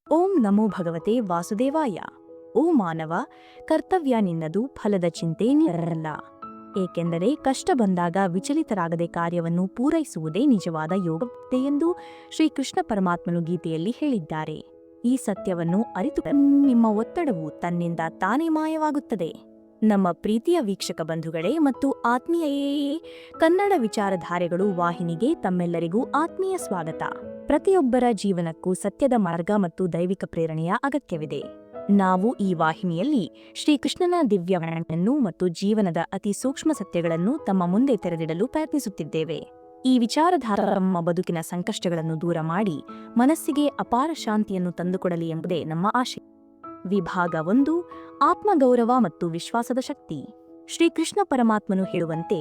ಓಂ ನಮೋ ಭಗವತೆ ವಾಸುದೇವಾಯ. ಓ ಮಾನವ, ಕರ್ತವ್ಯ ನಿನ್ನದು, ಫಲದ ಚಿಂತೆ ನಿನ್ನಲ್ಲ. ಏಕೆಂದರೆ ಕಷ್ಟ ಬಂದಾಗ ವಿಚಲಿತರಾಗದೆ ಕಾರ್ಯವನ್ನು ಪೂರೈಸುವುದೇ ನಿಜವಾದ ಯೋಗವಿದೆ ಎಂದು ಶ್ರೀಕೃಷ್ಣ ಪರಮಾತ್ಮನು ಗೀತೆಯಲ್ಲಿ ಹೇಳಿದ್ದಾರೆ. ಈ ಸತ್ಯವನ್ನು ಅರಿತು ನಿಮ್ಮ ಒತ್ತಡವು ತನ್ನಿಂದ ತಾನೇ ಮಾಯವಾಗುತ್ತದೆ. ನಮ್ಮ ಪ್ರೀತಿಯ ವೀಕ್ಷಕ ಬಂಧುಗಳೇ ಮತ್ತು ಆತ್ಮೀಯೇ, ಕನ್ನಡ ವಿಚಾರಧಾರೆಗಳು ವಾಹಿನಿಗೆ ತಮ್ಮೆಲ್ಲರಿಗೂ ಆತ್ಮೀಯ ಸ್ವಾಗತ. ಪ್ರತಿಯೊಬ್ಬರ ಜೀವನಕ್ಕೂ ಸತ್ಯದ ಮಾರ್ಗ ಮತ್ತು ದೈವಿಕ ಪ್ರೇರಣೆಯ ಅಗತ್ಯವಿದೆ. ನಾವು ಈ ವಾಹಿನಿಯಲ್ಲಿ ಶ್ರೀಕೃಷ್ಣನ ದಿವ್ಯವಾಣಿಯನ್ನು ಮತ್ತು ಜೀವನದ ಅತಿ ಸೂಕ್ಷ್ಮ ಸತ್ಯಗಳನ್ನು ತಮ್ಮ ಮುಂದೆ ತೆರೆದಿಡಲು ಪ್ರಯತ್ನಿಸುತ್ತಿದ್ದೇವೆ. ಈ ವಿಚಾರಧಾರ ನಮ್ಮ ಬದುಕಿನ ಸಂಕಷ್ಟಗಳನ್ನು ದೂರ ಮಾಡಿ ಮನಸ್ಸಿಗೆ ಅಪಾರ ಶಾಂತಿಯನ್ನು ತಂದುಕೊಡಲಿ ಎಂಬುದೇ ನಮ್ಮ ಆಶೆ. ವಿಭಾಗ 1: ಆತ್ಮಗೌರವ ಮತ್ತು ವಿಶ್ವಾಸದ ಶಕ್ತಿ. ಶ್ರೀಕೃಷ್ಣ ಪರಮಾತ್ಮನು ಹೇಳುವಂತೆ,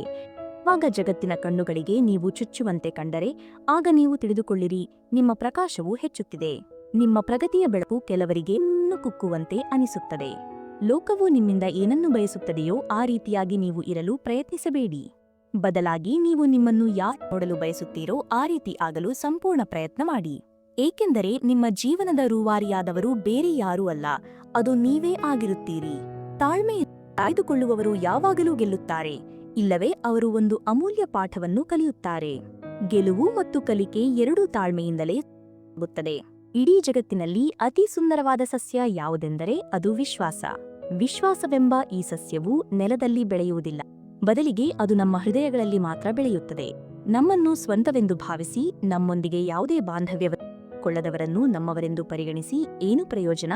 ಯಾವಾಗ ಜಗತ್ತಿನ ಕಣ್ಣುಗಳಿಗೆ ನೀವು ಚುಚ್ಚುವಂತೆ ಕಂಡರೆ ಆಗ ನೀವು ತಿಳಿದುಕೊಳ್ಳಿರಿ, ನಿಮ್ಮ ಪ್ರಕಾಶವು ಹೆಚ್ಚುತ್ತಿದೆ. ನಿಮ್ಮ ಪ್ರಗತಿಯ ಬೆಳಕು ಕೆಲವರಿಗೆ ಕುಕ್ಕುವಂತೆ ಅನಿಸುತ್ತದೆ. ಲೋಕವು ನಿಮ್ಮಿಂದ ಏನನ್ನು ಬಯಸುತ್ತದೆಯೋ ಆ ರೀತಿಯಾಗಿ ನೀವು ಇರಲು ಪ್ರಯತ್ನಿಸಬೇಡಿ. ಬದಲಾಗಿ ನೀವು ನಿಮ್ಮನ್ನು ಯಾರು ನೋಡಲು ಬಯಸುತ್ತೀರೋ ಆ ರೀತಿ ಆಗಲು ಸಂಪೂರ್ಣ ಪ್ರಯತ್ನ ಮಾಡಿ. ಏಕೆಂದರೆ ನಿಮ್ಮ ಜೀವನದ ರೂವಾರಿಯಾದವರು ಬೇರೆ ಯಾರೂ ಅಲ್ಲ, ಅದು ನೀವೇ ಆಗಿರುತ್ತೀರಿ. ತಾಳ್ಮೆ ಕಾಯ್ದುಕೊಳ್ಳುವವರು ಯಾವಾಗಲೂ ಗೆಲ್ಲುತ್ತಾರೆ, ಇಲ್ಲವೇ ಅವರು ಒಂದು ಅಮೂಲ್ಯ ಪಾಠವನ್ನು ಕಲಿಯುತ್ತಾರೆ. ಗೆಲುವು ಮತ್ತು ಕಲಿಕೆ ಎರಡೂ ತಾಳ್ಮೆಯಿಂದಲೇ ಆಗುತ್ತದೆ. ಇಡೀ ಜಗತ್ತಿನಲ್ಲಿ ಅತಿ ಸುಂದರವಾದ ಸಸ್ಯ ಯಾವುದೆಂದರೆ ಅದು ವಿಶ್ವಾಸ. ವಿಶ್ವಾಸವೆಂಬ ಈ ಸಸ್ಯವು ನೆಲದಲ್ಲಿ ಬೆಳೆಯುವುದಿಲ್ಲ, ಬದಲಿಗೆ ಅದು ನಮ್ಮ ಹೃದಯಗಳಲ್ಲಿ ಮಾತ್ರ ಬೆಳೆಯುತ್ತದೆ. ನಮ್ಮನ್ನು ಸ್ವಂತವೆಂದು ಭಾವಿಸಿ ನಮ್ಮೊಂದಿಗೆ ಯಾವುದೇ ಬಾಂಧವ್ಯಕೊಳ್ಳದವರನ್ನು ನಮ್ಮವರೆಂದು ಪರಿಗಣಿಸಿ ಏನು ಪ್ರಯೋಜನ?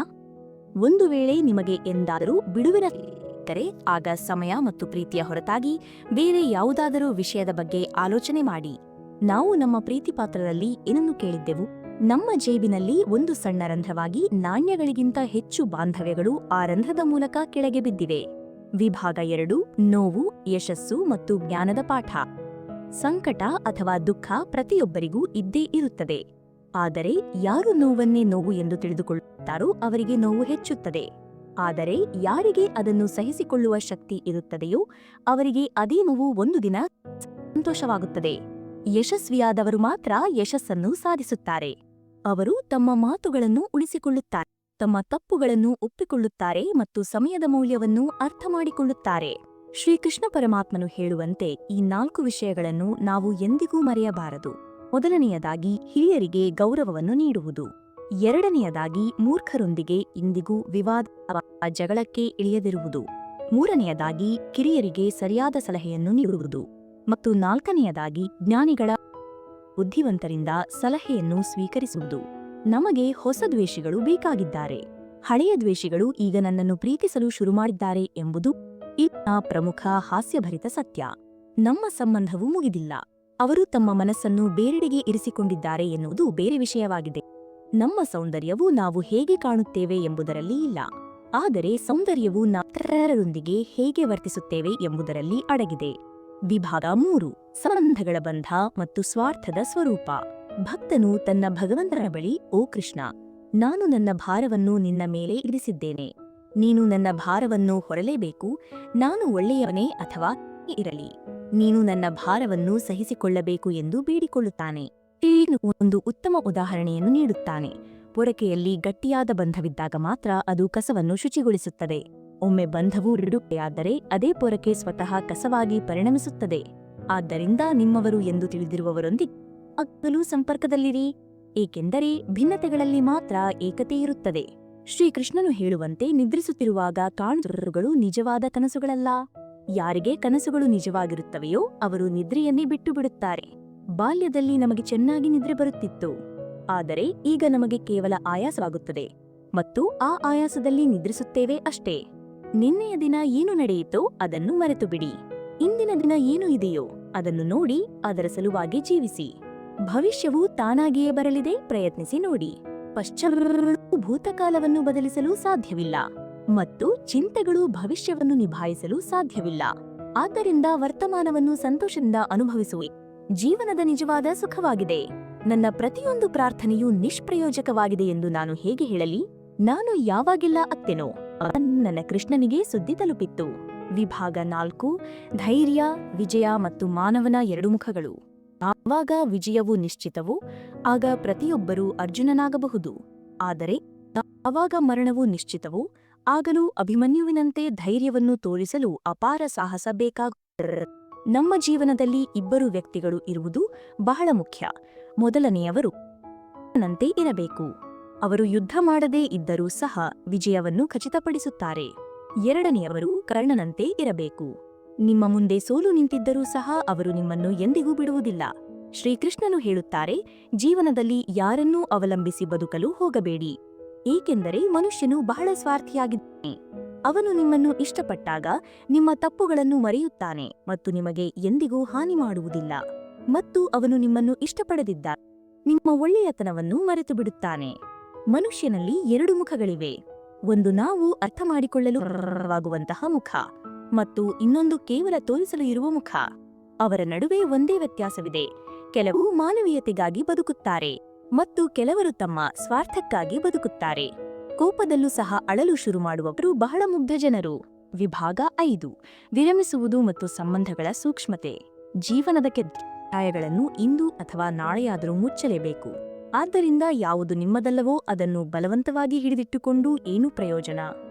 ಒಂದು ವೇಳೆ ನಿಮಗೆ ಎಂದಾದರೂ ಬಿಡುವಿನರೆ ಆಗ ಸಮಯ ಮತ್ತು ಪ್ರೀತಿಯ ಹೊರತಾಗಿ ಬೇರೆ ಯಾವುದಾದರೂ ವಿಷಯದ ಬಗ್ಗೆ ಆಲೋಚನೆ ಮಾಡಿ. ನಾವು ನಮ್ಮ ಪ್ರೀತಿಪಾತ್ರರಲ್ಲಿ ಏನನ್ನು ಕೇಳಿದ್ದೆವು? ನಮ್ಮ ಜೇಬಿನಲ್ಲಿ ಒಂದು ಸಣ್ಣ ರಂಧ್ರವಾಗಿ ನಾಣ್ಯಗಳಿಗಿಂತ ಹೆಚ್ಚು ಬಾಂಧವ್ಯಗಳು ಆ ರಂಧ್ರದ ಮೂಲಕ ಕೆಳಗೆ ಬಿದ್ದಿವೆ. ವಿಭಾಗ 2: ನೋವು, ಯಶಸ್ಸು ಮತ್ತು ಜ್ಞಾನದ ಪಾಠ. ಸಂಕಟ ಅಥವಾ ದುಃಖ ಪ್ರತಿಯೊಬ್ಬರಿಗೂ ಇದ್ದೇ ಇರುತ್ತದೆ. ಆದರೆ ಯಾರು ನೋವನ್ನೇ ನೋವು ಎಂದು ತಿಳಿದುಕೊಳ್ಳುತ್ತಾರೋ ಅವರಿಗೆ ನೋವು ಹೆಚ್ಚುತ್ತದೆ. ಆದರೆ ಯಾರಿಗೆ ಅದನ್ನು ಸಹಿಸಿಕೊಳ್ಳುವ ಶಕ್ತಿ ಇರುತ್ತದೆಯೋ ಅವರಿಗೆ ಅದೇ ನೋವು ಒಂದು ದಿನ ಸಂತೋಷವಾಗುತ್ತದೆ. ಯಶಸ್ವಿಯಾದವರು ಮಾತ್ರ ಯಶಸ್ಸನ್ನು ಸಾಧಿಸುತ್ತಾರೆ. ಅವರು ತಮ್ಮ ಮಾತುಗಳನ್ನು ಉಳಿಸಿಕೊಳ್ಳುತ್ತಾರೆ, ತಮ್ಮ ತಪ್ಪುಗಳನ್ನು ಒಪ್ಪಿಕೊಳ್ಳುತ್ತಾರೆ ಮತ್ತು ಸಮಯದ ಮೌಲ್ಯವನ್ನು ಅರ್ಥಮಾಡಿಕೊಳ್ಳುತ್ತಾರೆ. ಶ್ರೀಕೃಷ್ಣ ಪರಮಾತ್ಮನು ಹೇಳುವಂತೆ ಈ 4 ವಿಷಯಗಳನ್ನು ನಾವು ಎಂದಿಗೂ ಮರೆಯಬಾರದು. ಮೊದಲನೆಯದಾಗಿ ಹಿರಿಯರಿಗೆ ಗೌರವವನ್ನು ನೀಡುವುದು. ಎರಡನೆಯದಾಗಿ ಮೂರ್ಖರೊಂದಿಗೆ ಇಂದಿಗೂ ವಿವಾದ ಜಗಳಕ್ಕೆ ಇಳಿಯದಿರುವುದು. ಮೂರನೆಯದಾಗಿ ಕಿರಿಯರಿಗೆ ಸರಿಯಾದ ಸಲಹೆಯನ್ನು ನೀಡುವುದು. ಮತ್ತು ನಾಲ್ಕನೆಯದಾಗಿ ಜ್ಞಾನಿಗಳ ಬುದ್ಧಿವಂತರಿಂದ ಸಲಹೆಯನ್ನು ಸ್ವೀಕರಿಸುವುದು. ನಮಗೆ ಹೊಸ ದ್ವೇಷಿಗಳು ಬೇಕಾಗಿದ್ದಾರೆ. ಹಳೆಯ ದ್ವೇಷಿಗಳು ಈಗ ನನ್ನನ್ನು ಪ್ರೀತಿಸಲು ಶುರು ಮಾಡಿದ್ದಾರೆ ಎಂಬುದು ಇಲ್ಲಿನ ಪ್ರಮುಖ ಹಾಸ್ಯಭರಿತ ಸತ್ಯ. ನಮ್ಮ ಸಂಬಂಧವು ಮುಗಿದಿಲ್ಲ, ಅವರು ತಮ್ಮ ಮನಸ್ಸನ್ನು ಬೇರೆಡೆಗೆ ಇರಿಸಿಕೊಂಡಿದ್ದಾರೆ ಎನ್ನುವುದು ಬೇರೆ ವಿಷಯವಾಗಿದೆ. ನಮ್ಮ ಸೌಂದರ್ಯವು ನಾವು ಹೇಗೆ ಕಾಣುತ್ತೇವೆ ಎಂಬುದರಲ್ಲಿ ಇಲ್ಲ, ಆದರೆ ಸೌಂದರ್ಯವು ನಾವಿತರರೊಂದಿಗೆ ಹೇಗೆ ವರ್ತಿಸುತ್ತೇವೆ ಎಂಬುದರಲ್ಲಿ ಅಡಗಿದೆ. ವಿಭಾಗ 3: ಸಂಬಂಧಗಳ ಬಂಧ ಮತ್ತು ಸ್ವಾರ್ಥದ ಸ್ವರೂಪ. ಭಕ್ತನು ತನ್ನ ಭಗವಂತನ ಬಳಿ, ಓ ಕೃಷ್ಣ, ನಾನು ನನ್ನ ಭಾರವನ್ನು ನಿನ್ನ ಮೇಲೆ ಇರಿಸಿದ್ದೇನೆ, ನೀನು ನನ್ನ ಭಾರವನ್ನು ಹೊರಲೇಬೇಕು. ನಾನು ಒಳ್ಳೆಯವನೇ ಅಥವಾ ಇರಲಿ, ನೀನು ನನ್ನ ಭಾರವನ್ನು ಸಹಿಸಿಕೊಳ್ಳಬೇಕು ಎಂದು ಬೇಡಿಕೊಳ್ಳುತ್ತಾನೆ. ಒಂದು ಉತ್ತಮ ಉದಾಹರಣೆಯನ್ನು ನೀಡುತ್ತಾನೆ. ಪೊರಕೆಯಲ್ಲಿ ಗಟ್ಟಿಯಾದ ಬಂಧವಿದ್ದಾಗ ಮಾತ್ರ ಅದು ಕಸವನ್ನು ಶುಚಿಗೊಳಿಸುತ್ತದೆ. ಒಮ್ಮೆ ಬಂಧವು ರಿಡುಕೆಯಾದರೆ ಅದೇ ಪೊರಕೆ ಸ್ವತಃ ಕಸವಾಗಿ ಪರಿಣಮಿಸುತ್ತದೆ. ಆದ್ದರಿಂದ ನಿಮ್ಮವರು ಎಂದು ತಿಳಿದಿರುವವರೊಂದಿಗೆ ಆಗಲೂ ಸಂಪರ್ಕದಲ್ಲಿರಿ, ಏಕೆಂದರೆ ಭಿನ್ನತೆಗಳಲ್ಲಿ ಮಾತ್ರ ಏಕತೆ ಇರುತ್ತದೆ. ಶ್ರೀಕೃಷ್ಣನು ಹೇಳುವಂತೆ, ನಿದ್ರಿಸುತ್ತಿರುವಾಗ ಕಾಣುತ್ತಿರುವವುಗಳು ನಿಜವಾದ ಕನಸುಗಳಲ್ಲ. ಯಾರಿಗೆ ಕನಸುಗಳು ನಿಜವಾಗಿರುತ್ತವೆಯೋ ಅವರು ನಿದ್ರೆಯನ್ನೇ ಬಿಟ್ಟು ಬಿಡುತ್ತಾರೆ. ಬಾಲ್ಯದಲ್ಲಿ ನಮಗೆ ಚೆನ್ನಾಗಿ ನಿದ್ರೆ ಬರುತ್ತಿತ್ತು, ಆದರೆ ಈಗ ನಮಗೆ ಕೇವಲ ಆಯಾಸವಾಗುತ್ತದೆ ಮತ್ತು ಆ ಆಯಾಸದಲ್ಲಿ ನಿದ್ರಿಸುತ್ತೇವೆ ಅಷ್ಟೇ. ನಿನ್ನೆಯ ದಿನ ಏನು ನಡೆಯಿತೋ ಅದನ್ನು ಮರೆತು ಬಿಡಿ. ಇಂದಿನ ದಿನ ಏನು ಇದೆಯೋ ಅದನ್ನು ನೋಡಿ ಅದರ ಸಲುವಾಗಿ ಜೀವಿಸಿ. ಭವಿಷ್ಯವು ತಾನಾಗಿಯೇ ಬರಲಿದೆ, ಪ್ರಯತ್ನಿಸಿ ನೋಡಿ. ಪಶ್ಚಾತ್ತಾಪವು ಭೂತಕಾಲವನ್ನು ಬದಲಿಸಲು ಸಾಧ್ಯವಿಲ್ಲ ಮತ್ತು ಚಿಂತೆಗಳು ಭವಿಷ್ಯವನ್ನು ನಿಭಾಯಿಸಲು ಸಾಧ್ಯವಿಲ್ಲ. ಆದ್ದರಿಂದ ವರ್ತಮಾನವನ್ನು ಸಂತೋಷದಿಂದ ಅನುಭವಿಸುವೆ. ಜೀವನದ ನಿಜವಾದ ಸುಖವಾಗಿದೆ. ನನ್ನ ಪ್ರತಿಯೊಂದು ಪ್ರಾರ್ಥನೆಯೂ ನಿಷ್ಪ್ರಯೋಜಕವಾಗಿದೆ ಎಂದು ನಾನು ಹೇಗೆ ಹೇಳಲಿ? ನಾನು ಯಾವಾಗೆಲ್ಲ ಅತ್ತೆನೋ ನನ್ನ ಕೃಷ್ಣನಿಗೆ ಸುದ್ದಿ ತಲುಪಿತ್ತು. ವಿಭಾಗ 4: ಧೈರ್ಯ, ವಿಜಯ ಮತ್ತು ಮಾನವನ 2 ಮುಖಗಳು. ಯಾವಾಗ ವಿಜಯವು ನಿಶ್ಚಿತವೋ ಆಗ ಪ್ರತಿಯೊಬ್ಬರೂ ಅರ್ಜುನನಾಗಬಹುದು. ಆದರೆ ಆವಾಗ ಮರಣವು ನಿಶ್ಚಿತವು ಆಗಲೂ ಅಭಿಮನ್ಯುವಿನಂತೆ ಧೈರ್ಯವನ್ನು ತೋರಿಸಲು ಅಪಾರ ಸಾಹಸ ಬೇಕಾಗುತ್ತದೆ. ನಮ್ಮ ಜೀವನದಲ್ಲಿ ಇಬ್ಬರು ವ್ಯಕ್ತಿಗಳು ಇರುವುದು ಬಹಳ ಮುಖ್ಯ. ಮೊದಲನೆಯವರು ನಂತೆ ಇರಬೇಕು. ಅವರು ಯುದ್ಧ ಮಾಡದೇ ಇದ್ದರೂ ಸಹ ವಿಜಯವನ್ನು ಖಚಿತಪಡಿಸುತ್ತಾರೆ. ಎರಡನೆಯವರು ಕರ್ಣನಂತೆ ಇರಬೇಕು. ನಿಮ್ಮ ಮುಂದೆ ಸೋಲು ನಿಂತಿದ್ದರೂ ಸಹ ಅವರು ನಿಮ್ಮನ್ನು ಎಂದಿಗೂ ಬಿಡುವುದಿಲ್ಲ. ಶ್ರೀಕೃಷ್ಣನು ಹೇಳುತ್ತಾರೆ, ಜೀವನದಲ್ಲಿ ಯಾರನ್ನೂ ಅವಲಂಬಿಸಿ ಬದುಕಲು ಹೋಗಬೇಡಿ, ಏಕೆಂದರೆ ಮನುಷ್ಯನು ಬಹಳ ಸ್ವಾರ್ಥಿಯಾಗಿದ್ದಾನೆ. ಅವನು ನಿಮ್ಮನ್ನು ಇಷ್ಟಪಟ್ಟಾಗ ನಿಮ್ಮ ತಪ್ಪುಗಳನ್ನು ಮರೆಯುತ್ತಾನೆ ಮತ್ತು ನಿಮಗೆ ಎಂದಿಗೂ ಹಾನಿ ಮಾಡುವುದಿಲ್ಲ. ಮತ್ತು ಅವನು ನಿಮ್ಮನ್ನು ಇಷ್ಟಪಡದಿದ್ದಾಗ ನಿಮ್ಮ ಒಳ್ಳೆಯತನವನ್ನು ಮರೆತು ಬಿಡುತ್ತಾನೆ. ಮನುಷ್ಯನಲ್ಲಿ ಎರಡು ಮುಖಗಳಿವೆ. ಒಂದು ನಾವು ಅರ್ಥ ಮಾಡಿಕೊಳ್ಳಲು ಆಗುವಂತಹ ಮುಖ ಮತ್ತು ಇನ್ನೊಂದು ಕೇವಲ ತೋರಿಸಲು ಇರುವ ಮುಖ. ಅವರ ನಡುವೆ ಒಂದೇ ವ್ಯತ್ಯಾಸವಿದೆ. ಕೆಲವು ಮಾನವೀಯತೆಗಾಗಿ ಬದುಕುತ್ತಾರೆ ಮತ್ತು ಕೆಲವರು ತಮ್ಮ ಸ್ವಾರ್ಥಕ್ಕಾಗಿ ಬದುಕುತ್ತಾರೆ. ಕೋಪದಲ್ಲೂ ಸಹ ಅಳಲು ಶುರು ಮಾಡುವವರು ಬಹಳ ಮುಗ್ಧ ಜನರು. ವಿಭಾಗ 5: ವಿರಮಿಸುವುದು ಮತ್ತು ಸಂಬಂಧಗಳ ಸೂಕ್ಷ್ಮತೆ. ಜೀವನದ ಗಾಯಗಳನ್ನು ಇಂದು ಅಥವಾ ನಾಳೆಯಾದರೂ ಮುಚ್ಚಲೇಬೇಕು. ಆದ್ದರಿಂದ ಯಾವುದು ನಿಮ್ಮದಲ್ಲವೋ ಅದನ್ನು ಬಲವಂತವಾಗಿ ಹಿಡಿದಿಟ್ಟುಕೊಂಡು ಏನೂ ಪ್ರಯೋಜನ.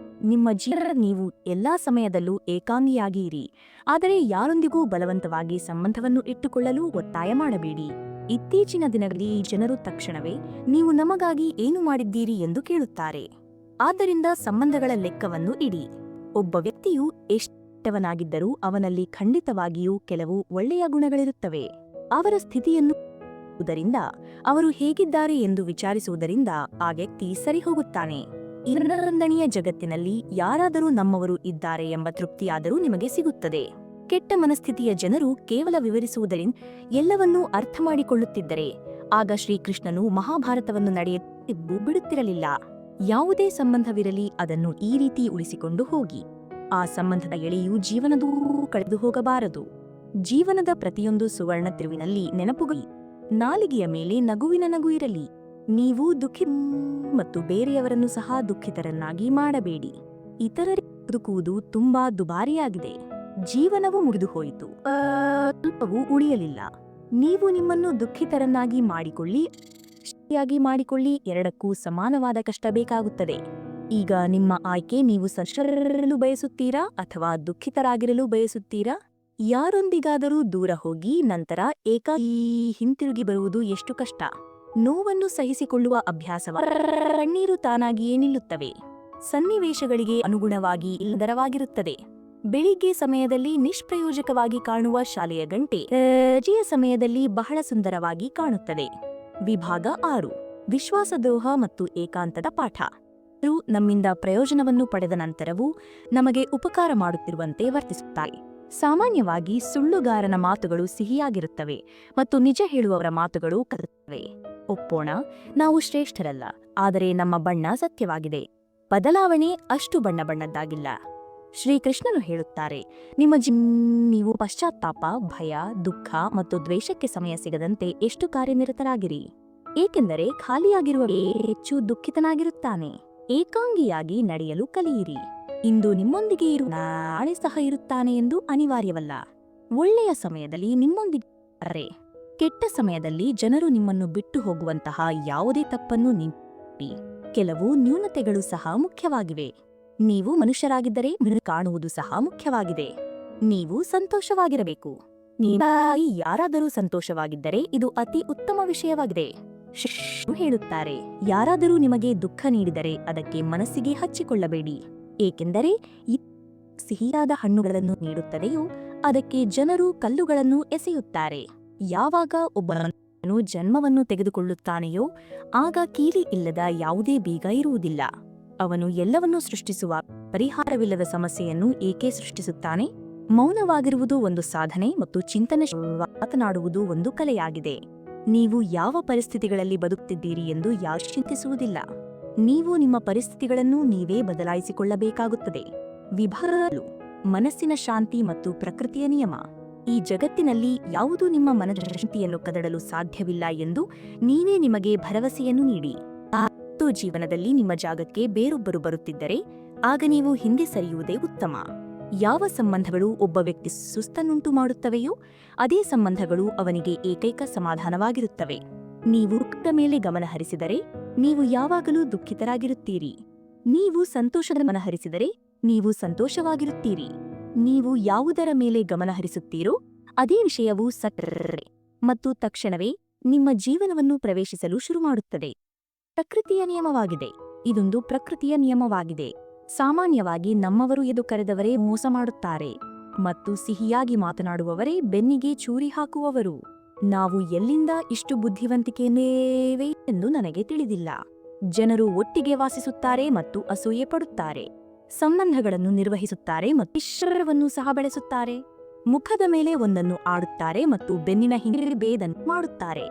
ನಿಮ್ಮ ಜೀವನ ನೀವು ಎಲ್ಲಾ ಸಮಯದಲ್ಲೂ ಏಕಾಂಗಿಯಾಗಿ ಇರಿ, ಆದರೆ ಯಾರೊಂದಿಗೂ ಬಲವಂತವಾಗಿ ಸಂಬಂಧವನ್ನು ಇಟ್ಟುಕೊಳ್ಳಲು ಒತ್ತಾಯ ಮಾಡಬೇಡಿ. ಇತ್ತೀಚಿನ ದಿನಗಳಲ್ಲಿ ಜನರು ತಕ್ಷಣವೇ ನೀವು ನಮಗಾಗಿ ಏನು ಮಾಡಿದ್ದೀರಿ ಎಂದು ಕೇಳುತ್ತಾರೆ. ಆದ್ದರಿಂದ ಸಂಬಂಧಗಳ ಲೆಕ್ಕವನ್ನು ಇಡಿ. ಒಬ್ಬ ವ್ಯಕ್ತಿಯು ಎಷ್ಟವನಾಗಿದ್ದರೂ ಅವನಲ್ಲಿ ಖಂಡಿತವಾಗಿಯೂ ಕೆಲವು ಒಳ್ಳೆಯ ಗುಣಗಳಿರುತ್ತವೆ. ಅವರ ಸ್ಥಿತಿಯನ್ನು ಅವರು ಹೇಗಿದ್ದಾರೆ ಎಂದು ವಿಚಾರಿಸುವುದರಿಂದ ಆ ವ್ಯಕ್ತಿ ಸರಿಹೋಗುತ್ತಾನೆ. ಇಂದ್ರರಂದಣಿಯ ಜಗತ್ತಿನಲ್ಲಿ ಯಾರಾದರೂ ನಮ್ಮವರು ಇದ್ದಾರೆ ಎಂಬ ತೃಪ್ತಿಯಾದರೂ ನಿಮಗೆ ಸಿಗುತ್ತದೆ. ಕೆಟ್ಟ ಮನಸ್ಥಿತಿಯ ಜನರು ಕೇವಲ ವಿವರಿಸುವುದರಿಂದ ಎಲ್ಲವನ್ನೂ ಅರ್ಥ ಮಾಡಿಕೊಳ್ಳುತ್ತಿದ್ದರೆ ಆಗ ಶ್ರೀಕೃಷ್ಣನು ಮಹಾಭಾರತವನ್ನು ನಡೆಯಲು ಬಿಡುತ್ತಿರಲಿಲ್ಲ. ಯಾವುದೇ ಸಂಬಂಧವಿರಲಿ ಅದನ್ನು ಈ ರೀತಿ ಉಳಿಸಿಕೊಂಡು ಹೋಗಿ. ಆ ಸಂಬಂಧದ ಎಳೆಯು ಜೀವನದೂ ಕಳೆದು ಹೋಗಬಾರದು. ಜೀವನದ ಪ್ರತಿಯೊಂದು ಸುವರ್ಣ ತಿರುವಿನಲ್ಲಿ ನೆನಪುಗಳು. ನಾಲಿಗೆಯ ಮೇಲೆ ನಗುವಿನ ನಗು ಇರಲಿ. ನೀವು ಮತ್ತು ಬೇರೆಯವರನ್ನು ಸಹ ದುಃಖಿತರನ್ನಾಗಿ ಮಾಡಬೇಡಿ. ಇತರರಿಗೆ ಬದುಕುವುದು ತುಂಬಾ ದುಬಾರಿಯಾಗಿದೆ. ಜೀವನವು ಮುಗಿದು ಹೋಯಿತು, ಸ್ವಲ್ಪವೂ ಉಳಿಯಲಿಲ್ಲ. ನೀವು ನಿಮ್ಮನ್ನು ದುಃಖಿತರನ್ನಾಗಿ ಮಾಡಿಕೊಳ್ಳಿ, ಎರಡಕ್ಕೂ ಸಮಾನವಾದ ಕಷ್ಟ ಬೇಕಾಗುತ್ತದೆ. ಈಗ ನಿಮ್ಮ ಆಯ್ಕೆ. ನೀವು ಸಂತೋಷವಾಗಿರಲು ಬಯಸುತ್ತೀರಾ ಅಥವಾ ದುಃಖಿತರಾಗಿರಲು ಬಯಸುತ್ತೀರಾ? ಯಾರೊಂದಿಗಾದರೂ ದೂರ ಹೋಗಿ ನಂತರ ಏಕಾಂಗಿ ಹಿಂತಿರುಗಿ ಬರುವುದು ಎಷ್ಟು ಕಷ್ಟ. ನೋವನ್ನು ಸಹಿಸಿಕೊಳ್ಳುವ ಅಭ್ಯಾಸವ ಕಣ್ಣೀರು ತಾನಾಗಿಯೇ ನಿಲ್ಲುತ್ತವೆ. ಸನ್ನಿವೇಶಗಳಿಗೆ ಅನುಗುಣವಾಗಿ ಇಲ್ಲದರವಾಗಿರುತ್ತದೆ. ಬೆಳಿಗ್ಗೆ ಸಮಯದಲ್ಲಿ ನಿಷ್ಪ್ರಯೋಜಕವಾಗಿ ಕಾಣುವ ಶಾಲೆಯ ಗಂಟೆ ರಜೆಯ ಸಮಯದಲ್ಲಿ ಬಹಳ ಸುಂದರವಾಗಿ ಕಾಣುತ್ತದೆ. ವಿಭಾಗ 6: ವಿಶ್ವಾಸದ್ರೋಹ ಮತ್ತು ಏಕಾಂತದ ಪಾಠ. ನಮ್ಮಿಂದ ಪ್ರಯೋಜನವನ್ನು ಪಡೆದ ನಂತರವೂ ನಮಗೆ ಉಪಕಾರ ಮಾಡುತ್ತಿರುವಂತೆ ವರ್ತಿಸುತ್ತಾರೆ. ಸಾಮಾನ್ಯವಾಗಿ ಸುಳ್ಳುಗಾರನ ಮಾತುಗಳು ಸಿಹಿಯಾಗಿರುತ್ತವೆ ಮತ್ತು ನಿಜ ಹೇಳುವವರ ಮಾತುಗಳು ಕರುತ್ತವೆ. ಒಪ್ಪೋಣ, ನಾವು ಶ್ರೇಷ್ಠರಲ್ಲ, ಆದರೆ ನಮ್ಮ ಬಣ್ಣ ಸತ್ಯವಾಗಿದೆ. ಬದಲಾವಣೆ ಅಷ್ಟು ಬಣ್ಣದ್ದಾಗಿಲ್ಲ. ಶ್ರೀಕೃಷ್ಣನು ಹೇಳುತ್ತಾರೆ, ನೀವು ಪಶ್ಚಾತ್ತಾಪ, ಭಯ, ದುಃಖ ಮತ್ತು ದ್ವೇಷಕ್ಕೆ ಸಮಯ ಸಿಗದಂತೆ ಎಷ್ಟು ಕಾರ್ಯನಿರತರಾಗಿರಿ, ಏಕೆಂದರೆ ಖಾಲಿಯಾಗಿರುವ ಹೆಚ್ಚು ದುಃಖಿತನಾಗಿರುತ್ತಾನೆ. ಏಕಾಂಗಿಯಾಗಿ ನಡೆಯಲು ಕಲಿಯಿರಿ. ಇಂದು ನಿಮ್ಮೊಂದಿಗೆ ನಾಳೆ ಸಹ ಇರುತ್ತಾನೆ ಎಂದು ಅನಿವಾರ್ಯವಲ್ಲ. ಒಳ್ಳೆಯ ಸಮಯದಲ್ಲಿ ನಿಮ್ಮೊಂದಿಗೆ, ಕೆಟ್ಟ ಸಮಯದಲ್ಲಿ ಜನರು ನಿಮ್ಮನ್ನು ಬಿಟ್ಟು ಹೋಗುವಂತಹ ಯಾವುದೇ ತಪ್ಪನ್ನು ನೀಡಿ. ಕೆಲವು ನ್ಯೂನತೆಗಳು ಸಹ ಮುಖ್ಯವಾಗಿವೆ. ನೀವು ಮನುಷ್ಯರಾಗಿದ್ದರೆ ಕಾಣುವುದು ಸಹ ಮುಖ್ಯವಾಗಿದೆ. ನೀವು ಸಂತೋಷವಾಗಿರಬೇಕು. ಯಾರಾದರೂ ಸಂತೋಷವಾಗಿದ್ದರೆ ಇದು ಅತಿ ಉತ್ತಮ ವಿಷಯವಾಗಿದೆ. ಹೇಳುತ್ತಾರೆ, ಯಾರಾದರೂ ನಿಮಗೆ ದುಃಖ ನೀಡಿದರೆ ಅದಕ್ಕೆ ಮನಸ್ಸಿಗೆ ಹಚ್ಚಿಕೊಳ್ಳಬೇಡಿ, ಏಕೆಂದರೆ ಸಿಹಿಯಾದ ಹಣ್ಣುಗಳನ್ನು ನೀಡುತ್ತದೆಯೋ ಅದಕ್ಕೆ ಜನರು ಕಲ್ಲುಗಳನ್ನು ಎಸೆಯುತ್ತಾರೆ. ಯಾವಾಗ ಒಬ್ಬನು ಜನ್ಮವನ್ನು ತೆಗೆದುಕೊಳ್ಳುತ್ತಾನೆಯೋ ಆಗ ಕೀಲಿ ಇಲ್ಲದ ಯಾವುದೇ ಬೀಗ ಇರುವುದಿಲ್ಲ. ಅವನು ಎಲ್ಲವನ್ನೂ ಸೃಷ್ಟಿಸುವ ಪರಿಹಾರವಿಲ್ಲದ ಸಮಸ್ಯೆಯನ್ನು ಏಕೆ ಸೃಷ್ಟಿಸುತ್ತಾನೆ? ಮೌನವಾಗಿರುವುದು ಒಂದು ಸಾಧನೆ ಮತ್ತು ಮಾತನಾಡುವುದು ಒಂದು ಕಲೆಯಾಗಿದೆ. ನೀವು ಯಾವ ಪರಿಸ್ಥಿತಿಗಳಲ್ಲಿ ಬದುಕುತ್ತಿದ್ದೀರಿ ಎಂದು ಯಾರು ಚಿಂತಿಸುವುದಿಲ್ಲ. ನೀವು ನಿಮ್ಮ ಪರಿಸ್ಥಿತಿಗಳನ್ನು ನೀವೇ ಬದಲಾಯಿಸಿಕೊಳ್ಳಬೇಕಾಗುತ್ತದೆ. ವಿಭಾಗಗಳು: ಮನಸ್ಸಿನ ಶಾಂತಿ ಮತ್ತು ಪ್ರಕೃತಿಯ ನಿಯಮ. ಈ ಜಗತ್ತಿನಲ್ಲಿ ಯಾವುದೂ ನಿಮ್ಮ ಮನಃಶಾಂತಿಯನ್ನು ಕದಡಲು ಸಾಧ್ಯವಿಲ್ಲ ಎಂದು ನೀವೇ ನಿಮಗೆ ಭರವಸೆಯನ್ನು ನೀಡಿ. ಮತ್ತು ಜೀವನದಲ್ಲಿ ನಿಮ್ಮ ಜಾಗಕ್ಕೆ ಬೇರೊಬ್ಬರು ಬರುತ್ತಿದ್ದರೆ ಆಗ ನೀವು ಹಿಂದೆ ಸರಿಯುವುದೇ ಉತ್ತಮ. ಯಾವ ಸಂಬಂಧಗಳು ಒಬ್ಬ ವ್ಯಕ್ತಿ ಸುಸ್ತನ್ನುಂಟು ಮಾಡುತ್ತವೆಯೋ ಅದೇ ಸಂಬಂಧಗಳು ಅವನಿಗೆ ಏಕೈಕ ಸಮಾಧಾನವಾಗಿರುತ್ತವೆ. ನೀವು ಮೇಲೆ ಗಮನ ಹರಿಸಿದರೆ ನೀವು ಯಾವಾಗಲೂ ದುಃಖಿತರಾಗಿರುತ್ತೀರಿ. ನೀವು ಸಂತೋಷದ ಗಮನಹರಿಸಿದರೆ ನೀವು ಸಂತೋಷವಾಗಿರುತ್ತೀರಿ. ನೀವು ಯಾವುದರ ಮೇಲೆ ಗಮನಹರಿಸುತ್ತೀರೋ ಅದೇ ವಿಷಯವು ಸಟ್ರೆ ಮತ್ತು ತಕ್ಷಣವೇ ನಿಮ್ಮ ಜೀವನವನ್ನು ಪ್ರವೇಶಿಸಲು ಶುರುಮಾಡುತ್ತದೆ. ಪ್ರಕೃತಿಯ ನಿಯಮವಾಗಿದೆ. ಇದೊಂದು ಪ್ರಕೃತಿಯ ನಿಯಮವಾಗಿದೆ. ಸಾಮಾನ್ಯವಾಗಿ ನಮ್ಮವರು ಎದು ಕರೆದವರೇ ಮೋಸ ಮಾಡುತ್ತಾರೆ ಮತ್ತು ಸಿಹಿಯಾಗಿ ಮಾತನಾಡುವವರೇ ಬೆನ್ನಿಗೆ ಚೂರಿ ಹಾಕುವವರು. ನಾವು ಎಲ್ಲಿಂದ ಇಷ್ಟು ಬುದ್ಧಿವಂತಿಕೆಯೇವೆ ಎಂದು ನನಗೆ ತಿಳಿದಿಲ್ಲ. ಜನರು ಒಟ್ಟಿಗೆ ವಾಸಿಸುತ್ತಾರೆ ಮತ್ತು ಅಸೂಯೆ ಪಡುತ್ತಾರೆ. ಸಂಬಂಧಗಳನ್ನು ನಿರ್ವಹಿಸುತ್ತಾರೆ ಮತ್ತು ಈಶ್ವರವನ್ನು ಸಹ ಬೆಳೆಸುತ್ತಾರೆ. ಮುಖದ ಮೇಲೆ ಒಂದನ್ನು ಆಡುತ್ತಾರೆ ಮತ್ತು ಬೆನ್ನಿನ ಹಿಂದೆ ಬೇದನ್ನು ಮಾಡುತ್ತಾರೆ.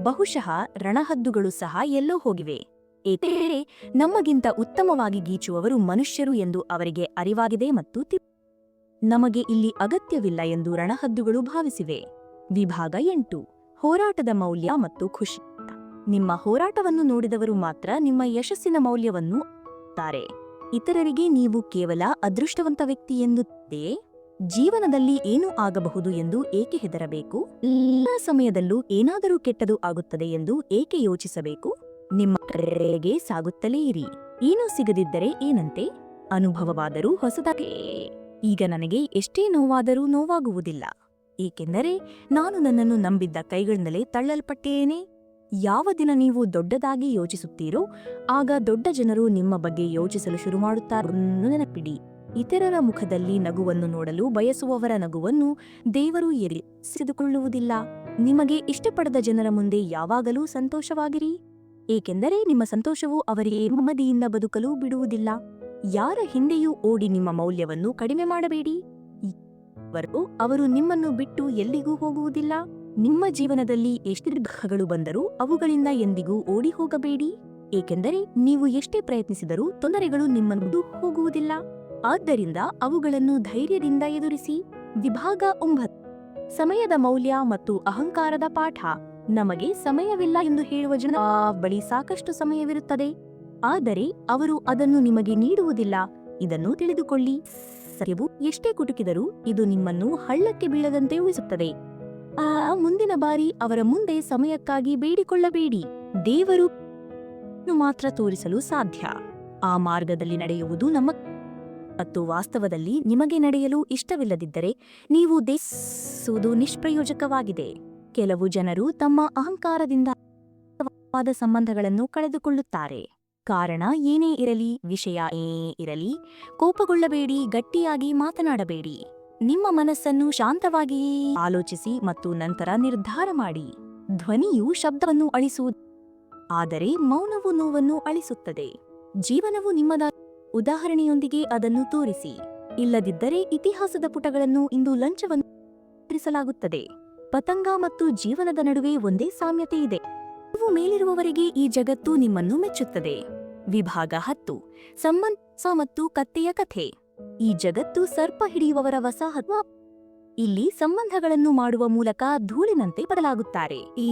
ಬಹುಶಃ ರಣಹದ್ದುಗಳು ಸಹ ಎಲ್ಲೋ ಹೋಗಿವೆ. ಏಕೆಂದರೆ ನಮಗಿಂತ ಉತ್ತಮವಾಗಿ ಗೀಚುವವರು ಮನುಷ್ಯರು ಎಂದು ಅವರಿಗೆ ಅರಿವಾಗಿದೆ ಮತ್ತು ನಮಗೆ ಇಲ್ಲಿ ಅಗತ್ಯವಿಲ್ಲ ಎಂದು ರಣಹದ್ದುಗಳು ಭಾವಿಸಿವೆ. ವಿಭಾಗ 8. ಹೋರಾಟದ ಮೌಲ್ಯ ಮತ್ತು ಖುಷಿ. ನಿಮ್ಮ ಹೋರಾಟವನ್ನು ನೋಡಿದವರು ಮಾತ್ರ ನಿಮ್ಮ ಯಶಸ್ಸಿನ ಮೌಲ್ಯವನ್ನು ತಾರೆ. ಇತರರಿಗೆ ನೀವು ಕೇವಲ ಅದೃಷ್ಟವಂತ ವ್ಯಕ್ತಿ ಎಂದೇ ಜೀವನದಲ್ಲಿ ಏನೂ ಆಗಬಹುದು ಎಂದು ಏಕೆ ಹೆದರಬೇಕು? ಎಲ್ಲ ಸಮಯದಲ್ಲೂ ಏನಾದರೂ ಕೆಟ್ಟದು ಆಗುತ್ತದೆ ಎಂದು ಏಕೆ ಯೋಚಿಸಬೇಕು? ನಿಮ್ಮ ಕಡೆಗೆ ಸಾಗುತ್ತಲೇ ಇರಿ. ಏನೂ ಸಿಗದಿದ್ದರೆ ಏನಂತೆ? ಅನುಭವವಾದರೂ ಹೊಸದಾಗಿ. ಈಗ ನನಗೆ ಎಷ್ಟೇ ನೋವಾದರೂ ನೋವಾಗುವುದಿಲ್ಲ, ಏಕೆಂದರೆ ನಾನು ನನ್ನನ್ನು ನಂಬಿದ್ದ ಕೈಗಳಿಂದಲೇ ತಳ್ಳಲ್ಪಟ್ಟೇನೆ. ಯಾವ ದಿನ ನೀವು ದೊಡ್ಡದಾಗಿ ಯೋಚಿಸುತ್ತೀರೋ ಆಗ ದೊಡ್ಡ ಜನರು ನಿಮ್ಮ ಬಗ್ಗೆ ಯೋಚಿಸಲು ಶುರುಮಾಡುತ್ತಾರೆಂದು ನೆನಪಿಡಿ. ಇತರರ ಮುಖದಲ್ಲಿ ನಗುವನ್ನು ನೋಡಲು ಬಯಸುವವರ ನಗುವನ್ನು ದೇವರು ಎರಿಸಿದುಕೊಳ್ಳುವುದಿಲ್ಲ. ನಿಮಗೆ ಇಷ್ಟಪಡದ ಜನರ ಮುಂದೆ ಯಾವಾಗಲೂ ಸಂತೋಷವಾಗಿರಿ, ಏಕೆಂದರೆ ನಿಮ್ಮ ಸಂತೋಷವು ಅವರಿಗೆ ನೆಮ್ಮದಿಯಿಂದ ಬದುಕಲು ಬಿಡುವುದಿಲ್ಲ. ಯಾರ ಹಿಂದೆಯೂ ಓಡಿ ನಿಮ್ಮ ಮೌಲ್ಯವನ್ನು ಕಡಿಮೆ ಮಾಡಬೇಡಿ. ಅವರು ನಿಮ್ಮನ್ನು ಬಿಟ್ಟು ಎಲ್ಲಿಗೂ ಹೋಗುವುದಿಲ್ಲ. ನಿಮ್ಮ ಜೀವನದಲ್ಲಿ ಎಷ್ಟು ದುಃಖಗಳು ಬಂದರೂ ಅವುಗಳಿಂದ ಎಂದಿಗೂ ಓಡಿ ಹೋಗಬೇಡಿ, ಏಕೆಂದರೆ ನೀವು ಎಷ್ಟೇ ಪ್ರಯತ್ನಿಸಿದರೂ ತೊಂದರೆಗಳು ನಿಮ್ಮನ್ನು ಹೋಗುವುದಿಲ್ಲ. ಆದ್ದರಿಂದ ಅವುಗಳನ್ನು ಧೈರ್ಯದಿಂದ ಎದುರಿಸಿ. ವಿಭಾಗ 9. ಸಮಯದ ಮೌಲ್ಯ ಮತ್ತು ಅಹಂಕಾರದ ಪಾಠ. ನಮಗೆ ಸಮಯವಿಲ್ಲ ಎಂದು ಹೇಳುವ ಜನ ಬಳಿ ಸಾಕಷ್ಟು ಸಮಯವಿರುತ್ತದೆ, ಆದರೆ ಅವರು ಅದನ್ನು ನಿಮಗೆ ನೀಡುವುದಿಲ್ಲ. ಇದನ್ನು ತಿಳಿದುಕೊಳ್ಳಿ. ಸತ್ಯವು ಎಷ್ಟೇ ಕುಟುಕಿದರೂ ಇದು ನಿಮ್ಮನ್ನು ಹಳ್ಳಕ್ಕೆ ಬೀಳದಂತೆ ಉಳಿಸುತ್ತದೆ. ಮುಂದಿನ ಬಾರಿ ಅವರ ಮುಂದೆ ಸಮಯಕ್ಕಾಗಿ ಬೇಡಿಕೊಳ್ಳಬೇಡಿ. ದೇವರು ಮಾತ್ರ ತೋರಿಸಲು ಸಾಧ್ಯ. ಆ ಮಾರ್ಗದಲ್ಲಿ ನಡೆಯುವುದು ನಮ್ಮ ಮತ್ತು ವಾಸ್ತವದಲ್ಲಿ ನಿಮಗೆ ನಡೆಯಲು ಇಷ್ಟವಿಲ್ಲದಿದ್ದರೆ ನೀವು ದೇಶಿಸುವುದು ನಿಷ್ಪ್ರಯೋಜಕವಾಗಿದೆ. ಕೆಲವು ಜನರು ತಮ್ಮ ಅಹಂಕಾರದಿಂದ ಸಂಬಂಧಗಳನ್ನು ಕಳೆದುಕೊಳ್ಳುತ್ತಾರೆ. ಕಾರಣ ಏನೇ ಇರಲಿ, ವಿಷಯ ಏನೇ ಇರಲಿ, ಕೋಪಗೊಳ್ಳಬೇಡಿ, ಗಟ್ಟಿಯಾಗಿ ಮಾತನಾಡಬೇಡಿ. ನಿಮ್ಮ ಮನಸ್ಸನ್ನು ಶಾಂತವಾಗಿ ಆಲೋಚಿಸಿ ಮತ್ತು ನಂತರ ನಿರ್ಧಾರ ಮಾಡಿ. ಧ್ವನಿಯು ಶಬ್ದವನ್ನು ಅಳಿಸುವುದು, ಆದರೆ ಮೌನವು ನೋವನ್ನು ಅಳಿಸುತ್ತದೆ. ಜೀವನವು ನಿಮ್ಮದ ಉದಾಹರಣೆಯೊಂದಿಗೆ ಅದನ್ನು ತೋರಿಸಿ. ಇಲ್ಲದಿದ್ದರೆ ಇತಿಹಾಸದ ಪುಟಗಳನ್ನು ಇಂದು ಲಂಚವನ್ನು ವಿತರಿಸಲಾಗುತ್ತದೆ. ಪತಂಗ ಮತ್ತು ಜೀವನದ ನಡುವೆ ಒಂದೇ ಸಾಮ್ಯತೆ ಇದೆ. ನೀವು ಮೇಲಿರುವವರೆಗೆ ಈ ಜಗತ್ತು ನಿಮ್ಮನ್ನು ಮೆಚ್ಚುತ್ತದೆ. ವಿಭಾಗ 10. ಸಂಬಂಧ ಮತ್ತು ಕತ್ತೆಯ ಕಥೆ. ಈ ಜಗತ್ತು ಸರ್ಪ ಹಿಡಿಯುವವರ ವಸಾಹತು. ಇಲ್ಲಿ ಸಂಬಂಧಗಳನ್ನು ಮಾಡುವ ಮೂಲಕ ಧೂಳಿನಂತೆ ಬದಲಾಗುತ್ತಾರೆ. ಈ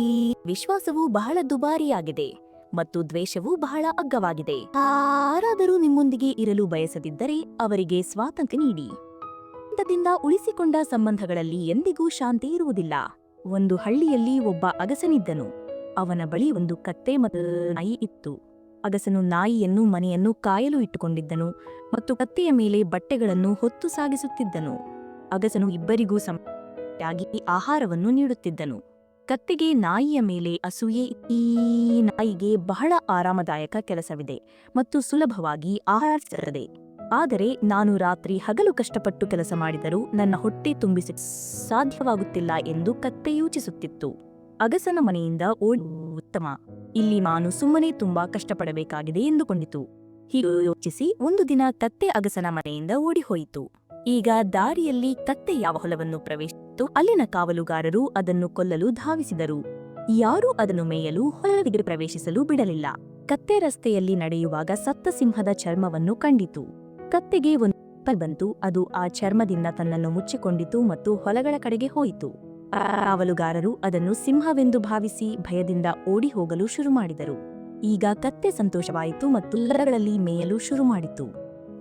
ವಿಶ್ವಾಸವು ಬಹಳ ದುಬಾರಿಯಾಗಿದೆ ಮತ್ತು ದ್ವೇಷವು ಬಹಳ ಅಗ್ಗವಾಗಿದೆ. ಯಾರಾದರೂ ನಿಮ್ಮೊಂದಿಗೆ ಇರಲು ಬಯಸದಿದ್ದರೆ ಅವರಿಗೆ ಸ್ವಾತಂತ್ರ್ಯ ನೀಡಿ. ದಿಂದ ಉಳಿಸಿಕೊಂಡ ಸಂಬಂಧಗಳಲ್ಲಿ ಎಂದಿಗೂ ಶಾಂತಿ ಇರುವುದಿಲ್ಲ. ಒಂದು ಹಳ್ಳಿಯಲ್ಲಿ ಒಬ್ಬ ಅಗಸನಿದ್ದನು. ಅವನ ಬಳಿ ಒಂದು ಕತ್ತೆ ಮತ್ತು ನಾಯಿ ಇತ್ತು. ಅಗಸನು ನಾಯಿಯನ್ನು ಮನೆಯನ್ನು ಕಾಯಲು ಇಟ್ಟುಕೊಂಡಿದ್ದನು ಮತ್ತು ಕತ್ತೆಯ ಮೇಲೆ ಬಟ್ಟೆಗಳನ್ನು ಹೊತ್ತು ಸಾಗಿಸುತ್ತಿದ್ದನು. ಅಗಸನು ಇಬ್ಬರಿಗೂ ಸಮಯಾಗಿ ಆಹಾರವನ್ನು ನೀಡುತ್ತಿದ್ದನು. ಕತ್ತೆಗೆ ನಾಯಿಯ ಮೇಲೆ ಅಸೂಯೆ. ಈ ನಾಯಿಗೆ ಬಹಳ ಆರಾಮದಾಯಕ ಕೆಲಸವಿದೆ ಮತ್ತು ಸುಲಭವಾಗಿ ಆಹಾರ ಸಿಗುತ್ತದೆ. ಆದರೆ ನಾನು ರಾತ್ರಿ ಹಗಲು ಕಷ್ಟಪಟ್ಟು ಕೆಲಸ ಮಾಡಿದರೂ ನನ್ನ ಹೊಟ್ಟೆ ತುಂಬಿಸ ಸಾಧ್ಯವಾಗುತ್ತಿಲ್ಲ ಎಂದು ಕತ್ತೆ ಯೋಚಿಸುತ್ತಿತ್ತು. ಅಗಸನ ಮನೆಯಿಂದ ಉತ್ತಮ, ಇಲ್ಲಿ ನಾನು ಸುಮ್ಮನೆ ತುಂಬಾ ಕಷ್ಟಪಡಬೇಕಾಗಿದೆ ಎಂದುಕೊಂಡಿತು. ಹೀಗೆ ಯೋಚಿಸಿ ಒಂದು ದಿನ ಕತ್ತೆ ಅಗಸನ ಮನೆಯಿಂದ ಓಡಿಹೋಯಿತು. ಈಗ ದಾರಿಯಲ್ಲಿ ಕತ್ತೆ ಯಾವ ಹೊಲವನ್ನು ಪ್ರವೇಶಿಸಿತು, ಅಲ್ಲಿನ ಕಾವಲುಗಾರರು ಅದನ್ನು ಕೊಲ್ಲಲು ಧಾವಿಸಿದರು. ಯಾರೂ ಅದನ್ನು ಮೇಯಲು ಹೊಲವಿಗೆ ಪ್ರವೇಶಿಸಲು ಬಿಡಲಿಲ್ಲ. ಕತ್ತೆ ರಸ್ತೆಯಲ್ಲಿ ನಡೆಯುವಾಗ ಸತ್ತ ಸಿಂಹದ ಚರ್ಮವನ್ನು ಕಂಡಿತು. ಕತ್ತೆಗೆ ಒಂದು ಬಂತು. ಅದು ಆ ಚರ್ಮದಿಂದ ತನ್ನನ್ನು ಮುಚ್ಚಿಕೊಂಡಿತು ಮತ್ತು ಹೊಲಗಳ ಕಡೆಗೆ ಹೋಯಿತು. ಕಾವಲುಗಾರರು ಅದನ್ನು ಸಿಂಹವೆಂದು ಭಾವಿಸಿ ಭಯದಿಂದ ಓಡಿ ಹೋಗಲು ಶುರು ಮಾಡಿದರು. ಈಗ ಕತ್ತೆ ಸಂತೋಷವಾಯಿತು ಮತ್ತು ಹೊಲಗಳಲ್ಲಿ ಮೇಯಲು ಶುರು ಮಾಡಿತು.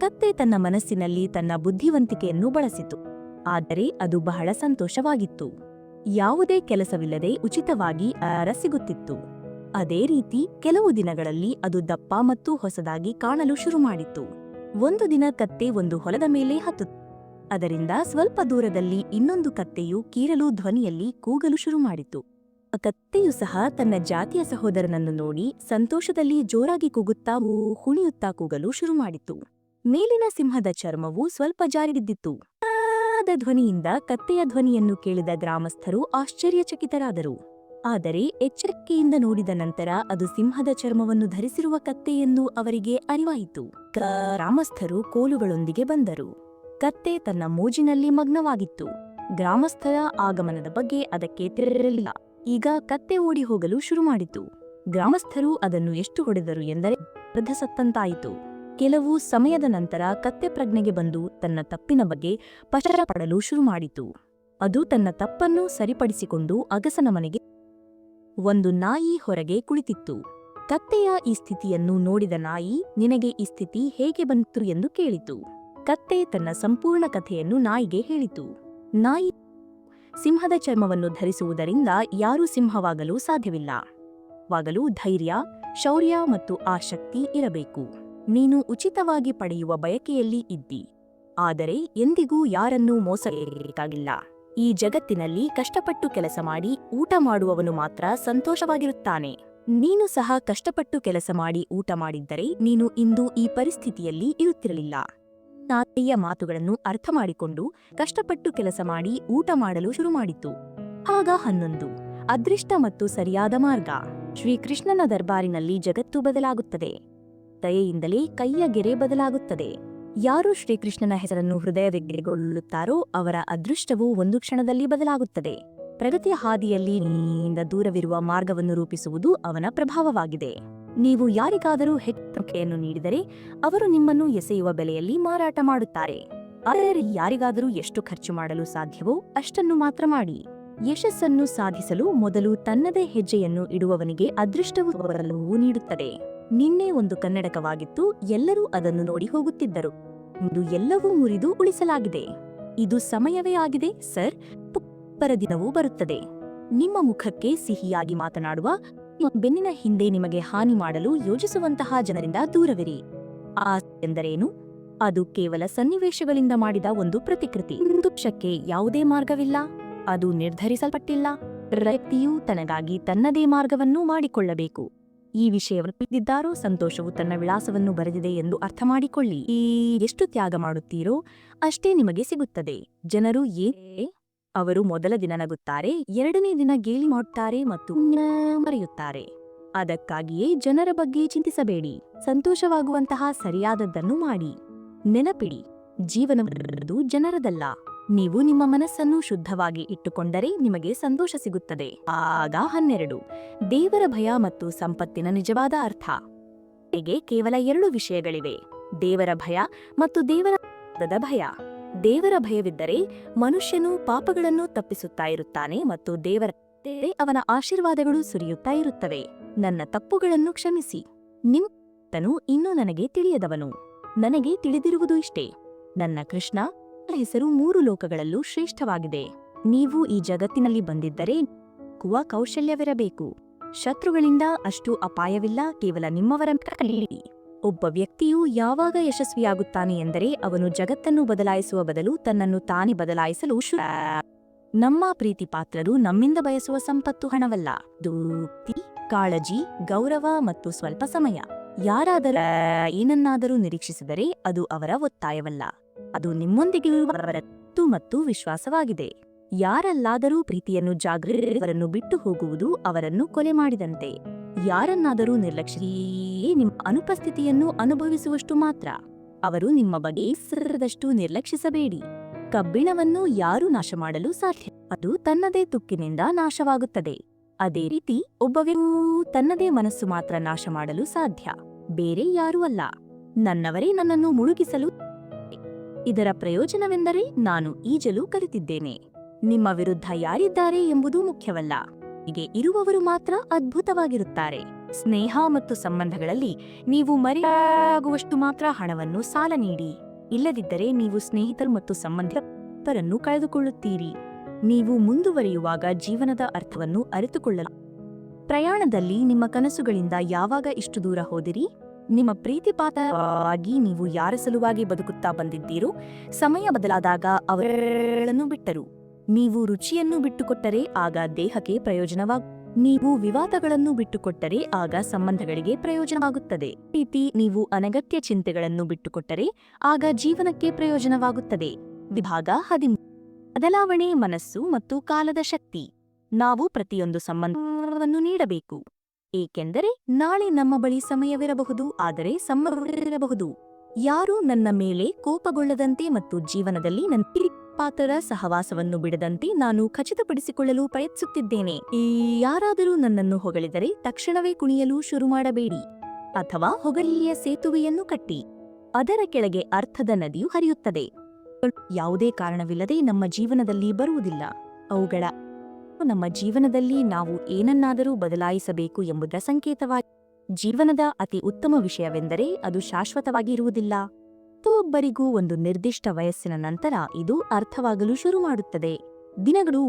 ಕತ್ತೆ ತನ್ನ ಮನಸ್ಸಿನಲ್ಲಿ ತನ್ನ ಬುದ್ಧಿವಂತಿಕೆಯನ್ನು ಬಳಸಿತು, ಆದರೆ ಅದು ಬಹಳ ಸಂತೋಷವಾಗಿತ್ತು. ಯಾವುದೇ ಕೆಲಸವಿಲ್ಲದೆ ಉಚಿತವಾಗಿ ಆಹಾರ ಸಿಗುತ್ತಿತ್ತು. ಅದೇ ರೀತಿ ಕೆಲವು ದಿನಗಳಲ್ಲಿ ಅದು ದಪ್ಪ ಮತ್ತು ಹೊಸದಾಗಿ ಕಾಣಲು ಶುರುಮಾಡಿತು. ಒಂದು ದಿನ ಕತ್ತೆ ಒಂದು ಹೊಲದ ಮೇಲೆ ಹತ್ತು. ಅದರಿಂದ ಸ್ವಲ್ಪ ದೂರದಲ್ಲಿ ಇನ್ನೊಂದು ಕತ್ತೆಯು ಕೀರಲು ಧ್ವನಿಯಲ್ಲಿ ಕೂಗಲು ಶುರುಮಾಡಿತು. ಆ ಕತ್ತೆಯು ಸಹ ತನ್ನ ಜಾತಿಯ ಸಹೋದರನನ್ನು ನೋಡಿ ಸಂತೋಷದಲ್ಲಿ ಜೋರಾಗಿ ಕೂಗುತ್ತಾ ಹುಣಿಯುತ್ತಾ ಕೂಗಲು ಶುರುಮಾಡಿತು. ಮೇಲಿನ ಸಿಂಹದ ಚರ್ಮವು ಸ್ವಲ್ಪ ಜಾರಿಬಿದ್ದಿತ್ತು. ಆದ ಧ್ವನಿಯಿಂದ ಕತ್ತೆಯ ಧ್ವನಿಯನ್ನು ಕೇಳಿದ ಗ್ರಾಮಸ್ಥರು ಆಶ್ಚರ್ಯಚಕಿತರಾದರು. ಆದರೆ ಎಚ್ಚರಿಕೆಯಿಂದ ನೋಡಿದ ನಂತರ ಅದು ಸಿಂಹದ ಚರ್ಮವನ್ನು ಧರಿಸಿರುವ ಕತ್ತೆ ಎಂದು ಅವರಿಗೆ ಅರಿವಾಯಿತು. ಗ್ರಾಮಸ್ಥರು ಕೋಲುಗಳೊಂದಿಗೆ ಬಂದರು. ಕತ್ತೆ ತನ್ನ ಮೋಜಿನಲ್ಲಿ ಮಗ್ನವಾಗಿತ್ತು. ಗ್ರಾಮಸ್ಥರ ಆಗಮನದ ಬಗ್ಗೆ ಅದಕ್ಕೆ ತಿಳಿದಿರಲಿಲ್ಲ. ಈಗ ಕತ್ತೆ ಓಡಿ ಹೋಗಲು ಶುರುಮಾಡಿತು. ಗ್ರಾಮಸ್ಥರು ಅದನ್ನು ಎಷ್ಟು ಹೊಡೆದರು ಎಂದರೆ ಸತ್ತಂತಾಯಿತು. ಕೆಲವು ಸಮಯದ ನಂತರ ಕತ್ತೆ ಪ್ರಜ್ಞೆಗೆ ಬಂದು ತನ್ನ ತಪ್ಪಿನ ಬಗ್ಗೆ ಪಶ್ಚಾತ್ತಾಪಪಡಲು ಶುರುಮಾಡಿತು. ಅದು ತನ್ನ ತಪ್ಪನ್ನು ಸರಿಪಡಿಸಿಕೊಂಡು ಅಗಸನ ಮನೆಗೆ ಒಂದು ನಾಯಿ ಹೊರಗೆ ಕುಳಿತಿತ್ತು. ಕತ್ತೆಯ ಈ ಸ್ಥಿತಿಯನ್ನು ನೋಡಿದ ನಾಯಿ, ನಿನಗೆ ಈ ಸ್ಥಿತಿ ಹೇಗೆ ಬಂತು ಎಂದು ಕೇಳಿತು. ಕತ್ತೆ ತನ್ನ ಸಂಪೂರ್ಣ ಕಥೆಯನ್ನು ನಾಯಿಗೆ ಹೇಳಿತು. ನಾಯಿ, ಸಿಂಹದ ಚರ್ಮವನ್ನು ಧರಿಸುವುದರಿಂದ ಯಾರೂ ಸಿಂಹವಾಗಲು ಸಾಧ್ಯವಿಲ್ಲ. ವಾಗಲು ಧೈರ್ಯ, ಶೌರ್ಯ ಮತ್ತು ಆಸಕ್ತಿ ಇರಬೇಕು. ನೀನು ಉಚಿತವಾಗಿ ಪಡೆಯುವ ಬಯಕೆಯಲ್ಲಿ ಇದ್ದಿ. ಆದರೆ ಎಂದಿಗೂ ಯಾರನ್ನೂ ಮೋಸಬೇಕಾಗಿಲ್ಲ. ಈ ಜಗತ್ತಿನಲ್ಲಿ ಕಷ್ಟಪಟ್ಟು ಕೆಲಸ ಮಾಡಿ ಊಟ ಮಾಡುವವನು ಮಾತ್ರ ಸಂತೋಷವಾಗಿರುತ್ತಾನೆ. ನೀನು ಸಹ ಕಷ್ಟಪಟ್ಟು ಕೆಲಸ ಮಾಡಿ ಊಟ ಮಾಡಿದ್ದರೆ ನೀನು ಇಂದು ಈ ಪರಿಸ್ಥಿತಿಯಲ್ಲಿ ಇರುತ್ತಿರಲಿಲ್ಲ. ನಾಯಿಯ ಮಾತುಗಳನ್ನು ಅರ್ಥ ಮಾಡಿಕೊಂಡು ಕಷ್ಟಪಟ್ಟು ಕೆಲಸ ಮಾಡಿ ಊಟ ಮಾಡಲು ಶುರುಮಾಡಿತು. ಆಗ 11 ಅದೃಷ್ಟ ಮತ್ತು ಸರಿಯಾದ ಮಾರ್ಗ. ಶ್ರೀಕೃಷ್ಣನ ದರ್ಬಾರಿನಲ್ಲಿ ಜಗತ್ತು ಬದಲಾಗುತ್ತದೆ. ದಯೆಯಿಂದಲೇ ಕೈಯ ಗೆರೆ ಬದಲಾಗುತ್ತದೆ. ಯಾರು ಶ್ರೀಕೃಷ್ಣನ ಹೆಸರನ್ನು ಹೃದಯದೆಡೆಗೊಳ್ಳುತ್ತಾರೋ ಅವರ ಅದೃಷ್ಟವು ಒಂದು ಕ್ಷಣದಲ್ಲಿ ಬದಲಾಗುತ್ತದೆ. ಪ್ರಗತಿಯ ಹಾದಿಯಲ್ಲಿ ನಿನ್ನಿಂದ ದೂರವಿರುವ ಮಾರ್ಗವನ್ನು ರೂಪಿಸುವುದು ಅವನ ಪ್ರಭಾವವಾಗಿದೆ. ನೀವು ಯಾರಿಗಾದರೂ ಹೆಚ್ಚಿಗೆಯನ್ನು ನೀಡಿದರೆ ಅವರು ನಿಮ್ಮನ್ನು ಎಸೆಯುವ ಬೆಲೆಯಲ್ಲಿ ಮಾರಾಟ ಮಾಡುತ್ತಾರೆ. ಆದರೆ ಯಾರಿಗಾದರೂ ಎಷ್ಟು ಖರ್ಚು ಮಾಡಲು ಸಾಧ್ಯವೋ ಅಷ್ಟನ್ನು ಮಾತ್ರ ಮಾಡಿ. ಯಶಸ್ಸನ್ನು ಸಾಧಿಸಲು ಮೊದಲು ತನ್ನದೇ ಹೆಜ್ಜೆಯನ್ನು ಇಡುವವನಿಗೆ ಅದೃಷ್ಟವು ನೀಡುತ್ತದೆ. ನಿನ್ನೆ ಒಂದು ಕನ್ನಡಕವಾಗಿತ್ತು. ಎಲ್ಲರೂ ಅದನ್ನು ನೋಡಿ ಹೋಗುತ್ತಿದ್ದರು. ಇಂದು ಎಲ್ಲವೂ ಮುರಿದು ಉಳಿಸಲಾಗಿದೆ. ಇದು ಸಮಯವೇ ಆಗಿದೆ ಸರ್. ಪರದಿನವೂ ಬರುತ್ತದೆ. ನಿಮ್ಮ ಮುಖಕ್ಕೆ ಸಿಹಿಯಾಗಿ ಮಾತನಾಡುವ, ಬೆನ್ನಿನ ಹಿಂದೆ ನಿಮಗೆ ಹಾನಿ ಮಾಡಲು ಯೋಜಿಸುವಂತಹ ಜನರಿಂದ ದೂರವಿರಿ. ಎಂದರೇನು? ಅದು ಕೇವಲ ಸನ್ನಿವೇಶಗಳಿಂದ ಮಾಡಿದ ಒಂದು ಪ್ರತಿಕೃತಿ. ದುಃಖಕ್ಕೆ ಯಾವುದೇ ಮಾರ್ಗವಿಲ್ಲ. ಅದು ನಿರ್ಧರಿಸಲ್ಪಟ್ಟಿಲ್ಲ. ವ್ಯಕ್ತಿಯು ತನಗಾಗಿ ತನ್ನದೇ ಮಾರ್ಗವನ್ನು ಮಾಡಿಕೊಳ್ಳಬೇಕು. ಈ ವಿಷಯವನ್ನು ತಿಳಿದಿದ್ದಾರೋ ಸಂತೋಷವು ತನ್ನ ವಿಳಾಸವನ್ನು ಬರೆದಿದೆ ಎಂದು ಅರ್ಥ ಮಾಡಿಕೊಳ್ಳಿ. ಎಷ್ಟು ತ್ಯಾಗ ಮಾಡುತ್ತೀರೋ ಅಷ್ಟೇ ನಿಮಗೆ ಸಿಗುತ್ತದೆ. ಜನರು ಅವರು ಮೊದಲ ದಿನ ನಗುತ್ತಾರೆ, ಎರಡನೇ ದಿನ ಗೇಲಿ ಮಾಡುತ್ತಾರೆ ಮತ್ತು ಮರೆಯುತ್ತಾರೆ. ಅದಕ್ಕಾಗಿಯೇ ಜನರ ಬಗ್ಗೆ ಚಿಂತಿಸಬೇಡಿ. ಸಂತೋಷವಾಗುವಂತಹ ಸರಿಯಾದದ್ದನ್ನು ಮಾಡಿ. ನೆನಪಿಡಿ, ಜೀವನವು ಜನರದಲ್ಲ. ನೀವು ನಿಮ್ಮ ಮನಸ್ಸನ್ನು ಶುದ್ಧವಾಗಿ ಇಟ್ಟುಕೊಂಡರೆ ನಿಮಗೆ ಸಂತೋಷ ಸಿಗುತ್ತದೆ. ಆಗ 12 ದೇವರ ಭಯ ಮತ್ತು ಸಂಪತ್ತಿನ ನಿಜವಾದ ಅರ್ಥ. ಹೀಗೆ ಕೇವಲ 2 ವಿಷಯಗಳಿವೆ: ದೇವರ ಭಯ ಮತ್ತು ದೇವರ ಭಯ. ದೇವರ ಭಯವಿದ್ದರೆ ಮನುಷ್ಯನು ಪಾಪಗಳನ್ನು ತಪ್ಪಿಸುತ್ತಾ ಇರುತ್ತಾನೆ ಮತ್ತು ದೇವರ ಅವನ ಆಶೀರ್ವಾದಗಳು ಸುರಿಯುತ್ತಾ ಇರುತ್ತವೆ. ನನ್ನ ತಪ್ಪುಗಳನ್ನು ಕ್ಷಮಿಸಿ. ನಿಮ್ಮನು ಇನ್ನೂ ನನಗೆ ತಿಳಿಯದವನು. ನನಗೆ ತಿಳಿದಿರುವುದು ಇಷ್ಟೇ: ನನ್ನ ಕೃಷ್ಣ ಹೆಸರು 3 ಲೋಕಗಳಲ್ಲೂ ಶ್ರೇಷ್ಠವಾಗಿದೆ. ನೀವು ಈ ಜಗತ್ತಿನಲ್ಲಿ ಬಂದಿದ್ದರೆ ಕೌಶಲ್ಯವಿರಬೇಕು. ಶತ್ರುಗಳಿಂದ ಅಷ್ಟು ಅಪಾಯವಿಲ್ಲ. ಕೇವಲ ನಿಮ್ಮವರ ಕಲಿಯಿರಿ. ಒಬ್ಬ ವ್ಯಕ್ತಿಯು ಯಾವಾಗ ಯಶಸ್ವಿಯಾಗುತ್ತಾನೆ ಎಂದರೆ ಅವನು ಜಗತ್ತನ್ನು ಬದಲಾಯಿಸುವ ಬದಲು ತನ್ನನ್ನು ತಾನೇ ಬದಲಾಯಿಸಲು ನಮ್ಮ ಪ್ರೀತಿ ಪಾತ್ರರು ನಮ್ಮಿಂದ ಬಯಸುವ ಸಂಪತ್ತು ಹಣವಲ್ಲ. ದೂಪ್ತಿ, ಕಾಳಜಿ, ಗೌರವ ಮತ್ತು ಸ್ವಲ್ಪ ಸಮಯ. ಯಾರಾದರೂ ಏನನ್ನಾದರೂ ನಿರೀಕ್ಷಿಸಿದರೆ ಅದು ಅವರ ಒತ್ತಾಯವಲ್ಲ. ಅದು ನಿಮ್ಮೊಂದಿಗಿರುವ ಮತ್ತು ವಿಶ್ವಾಸವಾಗಿದೆ. ಯಾರಲ್ಲಾದರೂ ಪ್ರೀತಿಯನ್ನು ಜಾಗೃತರನ್ನು ಬಿಟ್ಟು ಹೋಗುವುದು ಅವರನ್ನು ಕೊಲೆ ಮಾಡಿದಂತೆ. ಯಾರನ್ನಾದರೂ ನಿರ್ಲಕ್ಷ್ಯೇ ನಿಮ್ಮ ಅನುಪಸ್ಥಿತಿಯನ್ನು ಅನುಭವಿಸುವಷ್ಟು ಮಾತ್ರ. ಅವರು ನಿಮ್ಮ ಬಗ್ಗೆ ಸರದಷ್ಟು ನಿರ್ಲಕ್ಷಿಸಬೇಡಿ. ಕಬ್ಬಿಣವನ್ನು ಯಾರೂ ನಾಶ ಮಾಡಲು ಸಾಧ್ಯ. ಅದು ತನ್ನದೇ ತುಕ್ಕಿನಿಂದ ನಾಶವಾಗುತ್ತದೆ. ಅದೇ ರೀತಿ ಒಬ್ಬ ವ್ಯಕ್ತಿಯು ತನ್ನದೇ ಮನಸ್ಸು ಮಾತ್ರ ನಾಶ ಮಾಡಲು ಸಾಧ್ಯ, ಬೇರೆ ಯಾರೂ ಅಲ್ಲ. ನನ್ನವರೇ ನನ್ನನ್ನು ಮುಳುಗಿಸಲು. ಇದರ ಪ್ರಯೋಜನವೆಂದರೆ ನಾನು ಈಜಲು ಕಲಿತಿದ್ದೇನೆ. ನಿಮ್ಮ ವಿರುದ್ಧ ಯಾರಿದ್ದಾರೆ ಎಂಬುದು ಮುಖ್ಯವಲ್ಲ. ಹೀಗೆ ಇರುವವರು ಮಾತ್ರ ಅದ್ಭುತವಾಗಿರುತ್ತಾರೆ. ಸ್ನೇಹ ಮತ್ತು ಸಂಬಂಧಗಳಲ್ಲಿ ನೀವು ಮರೆಯಾಗುವಷ್ಟು ಮಾತ್ರ ಹಣವನ್ನು ಸಾಲ ನೀಡಿ. ಇಲ್ಲದಿದ್ದರೆ ನೀವು ಸ್ನೇಹಿತರು ಮತ್ತು ಸಂಬಂಧಿಕರನ್ನು ಕಳೆದುಕೊಳ್ಳುತ್ತೀರಿ. ನೀವು ಮುಂದುವರಿಯುವಾಗ ಜೀವನದ ಅರ್ಥವನ್ನು ಅರಿತುಕೊಳ್ಳಲು ಪ್ರಯಾಣದಲ್ಲಿ ನಿಮ್ಮ ಕನಸುಗಳಿಂದ ಯಾವಾಗ ಇಷ್ಟು ದೂರ ಹೋದಿರಿ? ನಿಮ್ಮ ಪ್ರೀತಿಪಾತ್ರವಾಗಿ ನೀವು ಯಾರ ಸಲುವಾಗಿ ಬದುಕುತ್ತಾ ಬಂದಿದ್ದೀರೋ ಸಮಯ ಬದಲಾದಾಗ ಅವರನ್ನು ಬಿಟ್ಟರು. ನೀವು ರುಚಿಯನ್ನು ಬಿಟ್ಟುಕೊಟ್ಟರೆ ಆಗ ದೇಹಕ್ಕೆ ನೀವು ವಿವಾದಗಳನ್ನು ಬಿಟ್ಟುಕೊಟ್ಟರೆ ಆಗ ಸಂಬಂಧಗಳಿಗೆ ಪ್ರಯೋಜನವಾಗುತ್ತದೆ. ರೀತಿ ನೀವು ಅನಗತ್ಯ ಚಿಂತೆಗಳನ್ನು ಬಿಟ್ಟುಕೊಟ್ಟರೆ ಆಗ ಜೀವನಕ್ಕೆ ಪ್ರಯೋಜನವಾಗುತ್ತದೆ. ವಿಭಾಗ 13. ಬದಲಾವಣೆ, ಮನಸ್ಸು ಮತ್ತು ಕಾಲದ ಶಕ್ತಿ. ನಾವು ಪ್ರತಿಯೊಂದು ಸಂಬಂಧವನ್ನು ನೀಡಬೇಕು, ಏಕೆಂದರೆ ನಾಳೆ ನಮ್ಮ ಬಳಿ ಸಮಯವಿರಬಹುದು, ಆದರೆ ಸಂಭವವಿರಬಹುದು. ಯಾರೂ ನನ್ನ ಮೇಲೆ ಕೋಪಗೊಳ್ಳದಂತೆ ಮತ್ತು ಜೀವನದಲ್ಲಿ ನನ್ನ ಪಾತ್ರ ಸಹವಾಸವನ್ನು ಬಿಡದಂತೆ ನಾನು ಖಚಿತಪಡಿಸಿಕೊಳ್ಳಲು ಪ್ರಯತ್ನಿಸುತ್ತಿದ್ದೇನೆ. ಯಾರಾದರೂ ನನ್ನನ್ನು ಹೊಗಳಿದರೆ ತಕ್ಷಣವೇ ಕುಣಿಯಲು ಶುರು ಮಾಡಬೇಡಿ, ಅಥವಾ ಹೊಗಳಿಯ ಸೇತುವೆಯನ್ನು ಕಟ್ಟಿ ಅದರ ಕೆಳಗೆ ಅರ್ಥದ ನದಿಯು ಹರಿಯುತ್ತದೆ. ಯಾವುದೇ ಕಾರಣವಿಲ್ಲದೆ ನಮ್ಮ ಜೀವನದಲ್ಲಿ ಬರುವುದಿಲ್ಲ. ಅವುಗಳ ನಮ್ಮ ಜೀವನದಲ್ಲಿ ನಾವು ಏನನ್ನಾದರೂ ಬದಲಾಯಿಸಬೇಕು ಎಂಬುದರ ಸಂಕೇತವಾಗಿ. ಜೀವನದ ಅತಿ ಉತ್ತಮ ವಿಷಯವೆಂದರೆ ಅದು ಶಾಶ್ವತವಾಗಿ ಇರುವುದಿಲ್ಲ. ಒಬ್ಬರಿಗೂ ಒಂದು ನಿರ್ದಿಷ್ಟ ವಯಸ್ಸಿನ ನಂತರ ಇದು ಅರ್ಥವಾಗಲು ಶುರು ಮಾಡುತ್ತದೆ. ದಿನಗಳು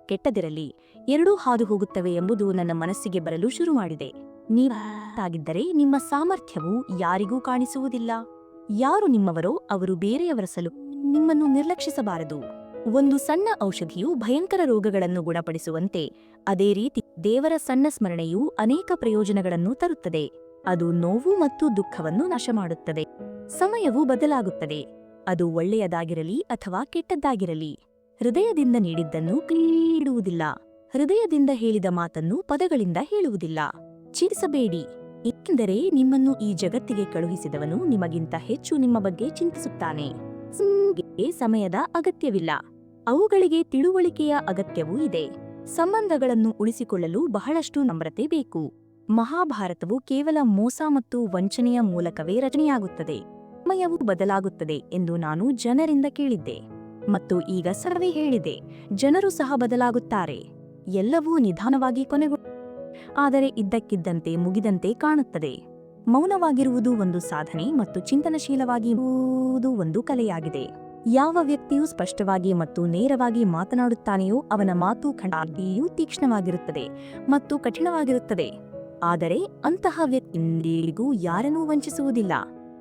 ಕೆಟ್ಟದಿರಲಿ, ಎರಡೂ ಹಾದು ಹೋಗುತ್ತವೆ ಎಂಬುದು ನನ್ನ ಮನಸ್ಸಿಗೆ ಬರಲು ಶುರು ಮಾಡಿದೆ. ನೀವಾಗಿದ್ದರೆ ನಿಮ್ಮ ಸಾಮರ್ಥ್ಯವು ಯಾರಿಗೂ ಕಾಣಿಸುವುದಿಲ್ಲ. ಯಾರು ನಿಮ್ಮವರೋ ಅವರು ಬೇರೆಯವರ ನಿಮ್ಮನ್ನು ನಿರ್ಲಕ್ಷಿಸಬಾರದು. ಒಂದು ಸಣ್ಣ ಔಷಧಿಯು ಭಯಂಕರ ರೋಗಗಳನ್ನು ಗುಣಪಡಿಸುವಂತೆ, ಅದೇ ರೀತಿ ದೇವರ ಸಣ್ಣ ಸ್ಮರಣೆಯು ಅನೇಕ ಪ್ರಯೋಜನಗಳನ್ನು ತರುತ್ತದೆ. ಅದು ನೋವು ಮತ್ತು ದುಃಖವನ್ನು ನಾಶ ಮಾಡುತ್ತದೆ. ಸಮಯವು ಬದಲಾಗುತ್ತದೆ, ಅದು ಒಳ್ಳೆಯದಾಗಿರಲಿ ಅಥವಾ ಕೆಟ್ಟದ್ದಾಗಿರಲಿ. ಹೃದಯದಿಂದ ನೀಡಿದ್ದನ್ನು ನೀಡುವುದಿಲ್ಲ, ಹೃದಯದಿಂದ ಹೇಳಿದ ಮಾತನ್ನು ಪದಗಳಿಂದ ಹೇಳುವುದಿಲ್ಲ. ಚಿಂತಿಸಬೇಡಿ, ಏಕೆಂದರೆ ನಿಮ್ಮನ್ನು ಈ ಜಗತ್ತಿಗೆ ಕಳುಹಿಸಿದವನು ನಿಮಗಿಂತ ಹೆಚ್ಚು ನಿಮ್ಮ ಬಗ್ಗೆ ಚಿಂತಿಸುತ್ತಾನೆ. ಸಮಯದ ಅಗತ್ಯವಿಲ್ಲ, ಅವುಗಳಿಗೆ ತಿಳುವಳಿಕೆಯ ಅಗತ್ಯವೂ ಇದೆ. ಸಂಬಂಧಗಳನ್ನು ಉಳಿಸಿಕೊಳ್ಳಲು ಬಹಳಷ್ಟು ನಮ್ರತೆ ಬೇಕು. ಮಹಾಭಾರತವು ಕೇವಲ ಮೋಸ ಮತ್ತು ವಂಚನೆಯ ಮೂಲಕವೇ ರಚನೆಯಾಗುತ್ತದೆ. ಸಮಯವು ಬದಲಾಗುತ್ತದೆ ಎಂದು ನಾನು ಜನರಿಂದ ಕೇಳಿದ್ದೆ, ಮತ್ತು ಈಗ ಸರ್ವೇ ಹೇಳಿದೆ, ಜನರು ಸಹ ಬದಲಾಗುತ್ತಾರೆ. ಎಲ್ಲವೂ ನಿಧಾನವಾಗಿ ಆದರೆ ಇದ್ದಕ್ಕಿದ್ದಂತೆ ಮುಗಿದಂತೆ ಕಾಣುತ್ತದೆ. ಮೌನವಾಗಿರುವುದು ಒಂದು ಸಾಧನೆ ಮತ್ತು ಚಿಂತನಶೀಲವಾಗಿರುವುದು ಒಂದು ಕಲೆಯಾಗಿದೆ. ಯಾವ ವ್ಯಕ್ತಿಯು ಸ್ಪಷ್ಟವಾಗಿ ಮತ್ತು ನೇರವಾಗಿ ಮಾತನಾಡುತ್ತಾನೆಯೋ ಅವನ ಮಾತು ಖಂಡಿತವಾಗಿಯೂ ತೀಕ್ಷ್ಣವಾಗಿರುತ್ತದೆ ಮತ್ತು ಕಠಿಣವಾಗಿರುತ್ತದೆ. ಆದರೆ ಅಂತಹ ವ್ಯಕ್ತಿಗೂ ಯಾರನ್ನೂ ವಂಚಿಸುವುದಿಲ್ಲ.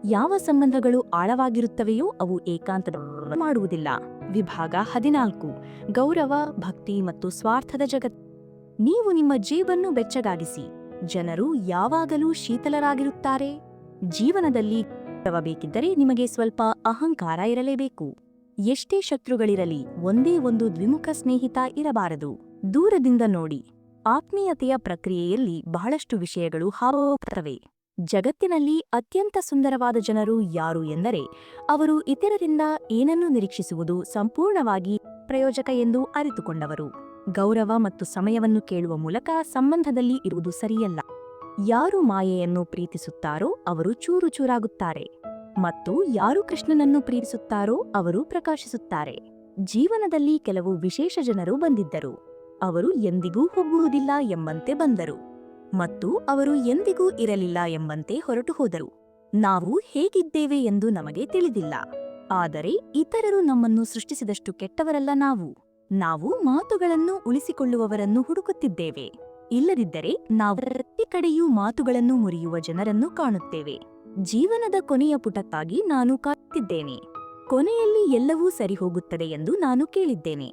ಯಾವ ಸಂಬಂಧಗಳು ಆಳವಾಗಿರುತ್ತವೆಯೋ ಅವು ಏಕಾಂತದ ಮಾಡುವುದಿಲ್ಲ. ವಿಭಾಗ 14. ಗೌರವ, ಭಕ್ತಿ ಮತ್ತು ಸ್ವಾರ್ಥದ ಜಗತ್ತು. ನೀವು ನಿಮ್ಮ ಜೇಬನ್ನು ಬೆಚ್ಚಗಾಗಿಸಿ. ಜನರು ಯಾವಾಗಲೂ ಶೀತಲರಾಗಿರುತ್ತಾರೆ. ಜೀವನದಲ್ಲಿ ಬೇಕಿದ್ದರೆ ನಿಮಗೆ ಸ್ವಲ್ಪ ಅಹಂಕಾರ ಇರಲೇಬೇಕು. ಎಷ್ಟೇ ಶತ್ರುಗಳಿರಲಿ, ಒಂದೇ ಒಂದು ದ್ವಿಮುಖ ಸ್ನೇಹಿತ ಇರಬಾರದು. ದೂರದಿಂದ ನೋಡಿ. ಆತ್ಮೀಯತೆಯ ಪ್ರಕ್ರಿಯೆಯಲ್ಲಿ ಬಹಳಷ್ಟು ವಿಷಯಗಳು ಹಾರುತ್ತವೆ. ಜಗತ್ತಿನಲ್ಲಿ ಅತ್ಯಂತ ಸುಂದರವಾದ ಜನರು ಯಾರು ಎಂದರೆ ಅವರು ಇತರರಿಂದ ಏನನ್ನು ನಿರೀಕ್ಷಿಸುವುದು ಸಂಪೂರ್ಣವಾಗಿ ಪ್ರಯೋಜಕ ಎಂದು ಅರಿತುಕೊಂಡವರು. ಗೌರವ ಮತ್ತು ಸಮಯವನ್ನು ಕೇಳುವ ಮೂಲಕ ಸಂಬಂಧದಲ್ಲಿ ಇರುವುದು ಸರಿಯಲ್ಲ. ಯಾರು ಮಾಯೆಯನ್ನು ಪ್ರೀತಿಸುತ್ತಾರೋ ಅವರು ಚೂರು ಚೂರಾಗುತ್ತಾರೆ, ಮತ್ತು ಯಾರು ಕೃಷ್ಣನನ್ನು ಪ್ರೀತಿಸುತ್ತಾರೋ ಅವರು ಪ್ರಕಾಶಿಸುತ್ತಾರೆ. ಜೀವನದಲ್ಲಿ ಕೆಲವು ವಿಶೇಷ ಜನರು ಬಂದಿದ್ದರು, ಅವರು ಎಂದಿಗೂ ಹೋಗುವುದಿಲ್ಲ ಎಂಬಂತೆ ಬಂದರು, ಮತ್ತು ಅವರು ಎಂದಿಗೂ ಇರಲಿಲ್ಲ ಎಂಬಂತೆ ಹೊರಟು ಹೋದರು. ನಾವು ಹೇಗಿದ್ದೇವೆ ಎಂದು ನಮಗೆ ತಿಳಿದಿಲ್ಲ, ಆದರೆ ಇತರರು ನಮ್ಮನ್ನು ಸೃಷ್ಟಿಸಿದಷ್ಟು ಕೆಟ್ಟವರಲ್ಲ. ನಾವು ಮಾತುಗಳನ್ನು ಉಳಿಸಿಕೊಳ್ಳುವವರನ್ನು ಹುಡುಕುತ್ತಿದ್ದೇವೆ. ಇಲ್ಲದಿದ್ದರೆ ನಾವು ಪ್ರತಿ ಕಡೆಯೂ ಮಾತುಗಳನ್ನು ಮುರಿಯುವ ಜನರನ್ನು ಕಾಣುತ್ತೇವೆ. ಜೀವನದ ಕೊನೆಯ ಪುಟಕ್ಕಾಗಿ ನಾನು ಕಾಯುತ್ತಿದ್ದೇನೆ. ಕೊನೆಯಲ್ಲಿ ಎಲ್ಲವೂ ಸರಿ ಹೋಗುತ್ತದೆ ಎಂದು ನಾನು ಕೇಳಿದ್ದೇನೆ.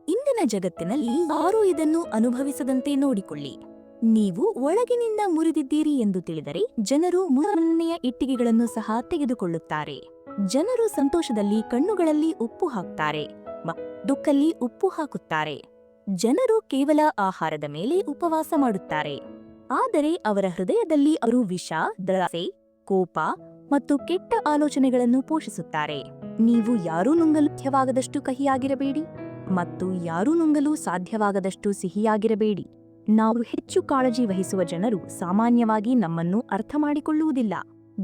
ಇಂದಿನ ಜಗತ್ತಿನಲ್ಲಿ ಯಾರೂ ಇದನ್ನು ಅನುಭವಿಸದಂತೆ ನೋಡಿಕೊಳ್ಳಿ. ನೀವು ಒಳಗಿನಿಂದ ಮುರಿದಿದ್ದೀರಿ ಎಂದು ತಿಳಿದರೆ ಜನರು ಮೂರನೆಯ ಇಟ್ಟಿಗೆಗಳನ್ನು ಸಹ ತೆಗೆದುಕೊಳ್ಳುತ್ತಾರೆ. ಜನರು ಸಂತೋಷದಲ್ಲಿ ಕಣ್ಣುಗಳಲ್ಲಿ ಉಪ್ಪು ಹಾಕ್ತಾರೆ, ದುಃಖಲ್ಲಿ ಉಪ್ಪು ಹಾಕುತ್ತಾರೆ. ಜನರು ಕೇವಲ ಆಹಾರದ ಮೇಲೆ ಉಪವಾಸ ಮಾಡುತ್ತಾರೆ, ಆದರೆ ಅವರ ಹೃದಯದಲ್ಲಿ ಅವರು ವಿಷ, ದ್ರಾಸೆ, ಕೋಪ ಮತ್ತು ಕೆಟ್ಟ ಆಲೋಚನೆಗಳನ್ನು ಪೋಷಿಸುತ್ತಾರೆ. ನೀವು ಯಾರೂ ನುಂಗಲು ಸಾಧ್ಯವಾಗದಷ್ಟು ಕಹಿಯಾಗಿರಬೇಡಿ ಮತ್ತು ಯಾರೂ ನುಂಗಲು ಸಾಧ್ಯವಾಗದಷ್ಟು ಸಿಹಿಯಾಗಿರಬೇಡಿ. ನಾವು ಹೆಚ್ಚು ಕಾಳಜಿ ವಹಿಸುವ ಜನರು ಸಾಮಾನ್ಯವಾಗಿ ನಮ್ಮನ್ನು ಅರ್ಥ ಮಾಡಿಕೊಳ್ಳುವುದಿಲ್ಲ.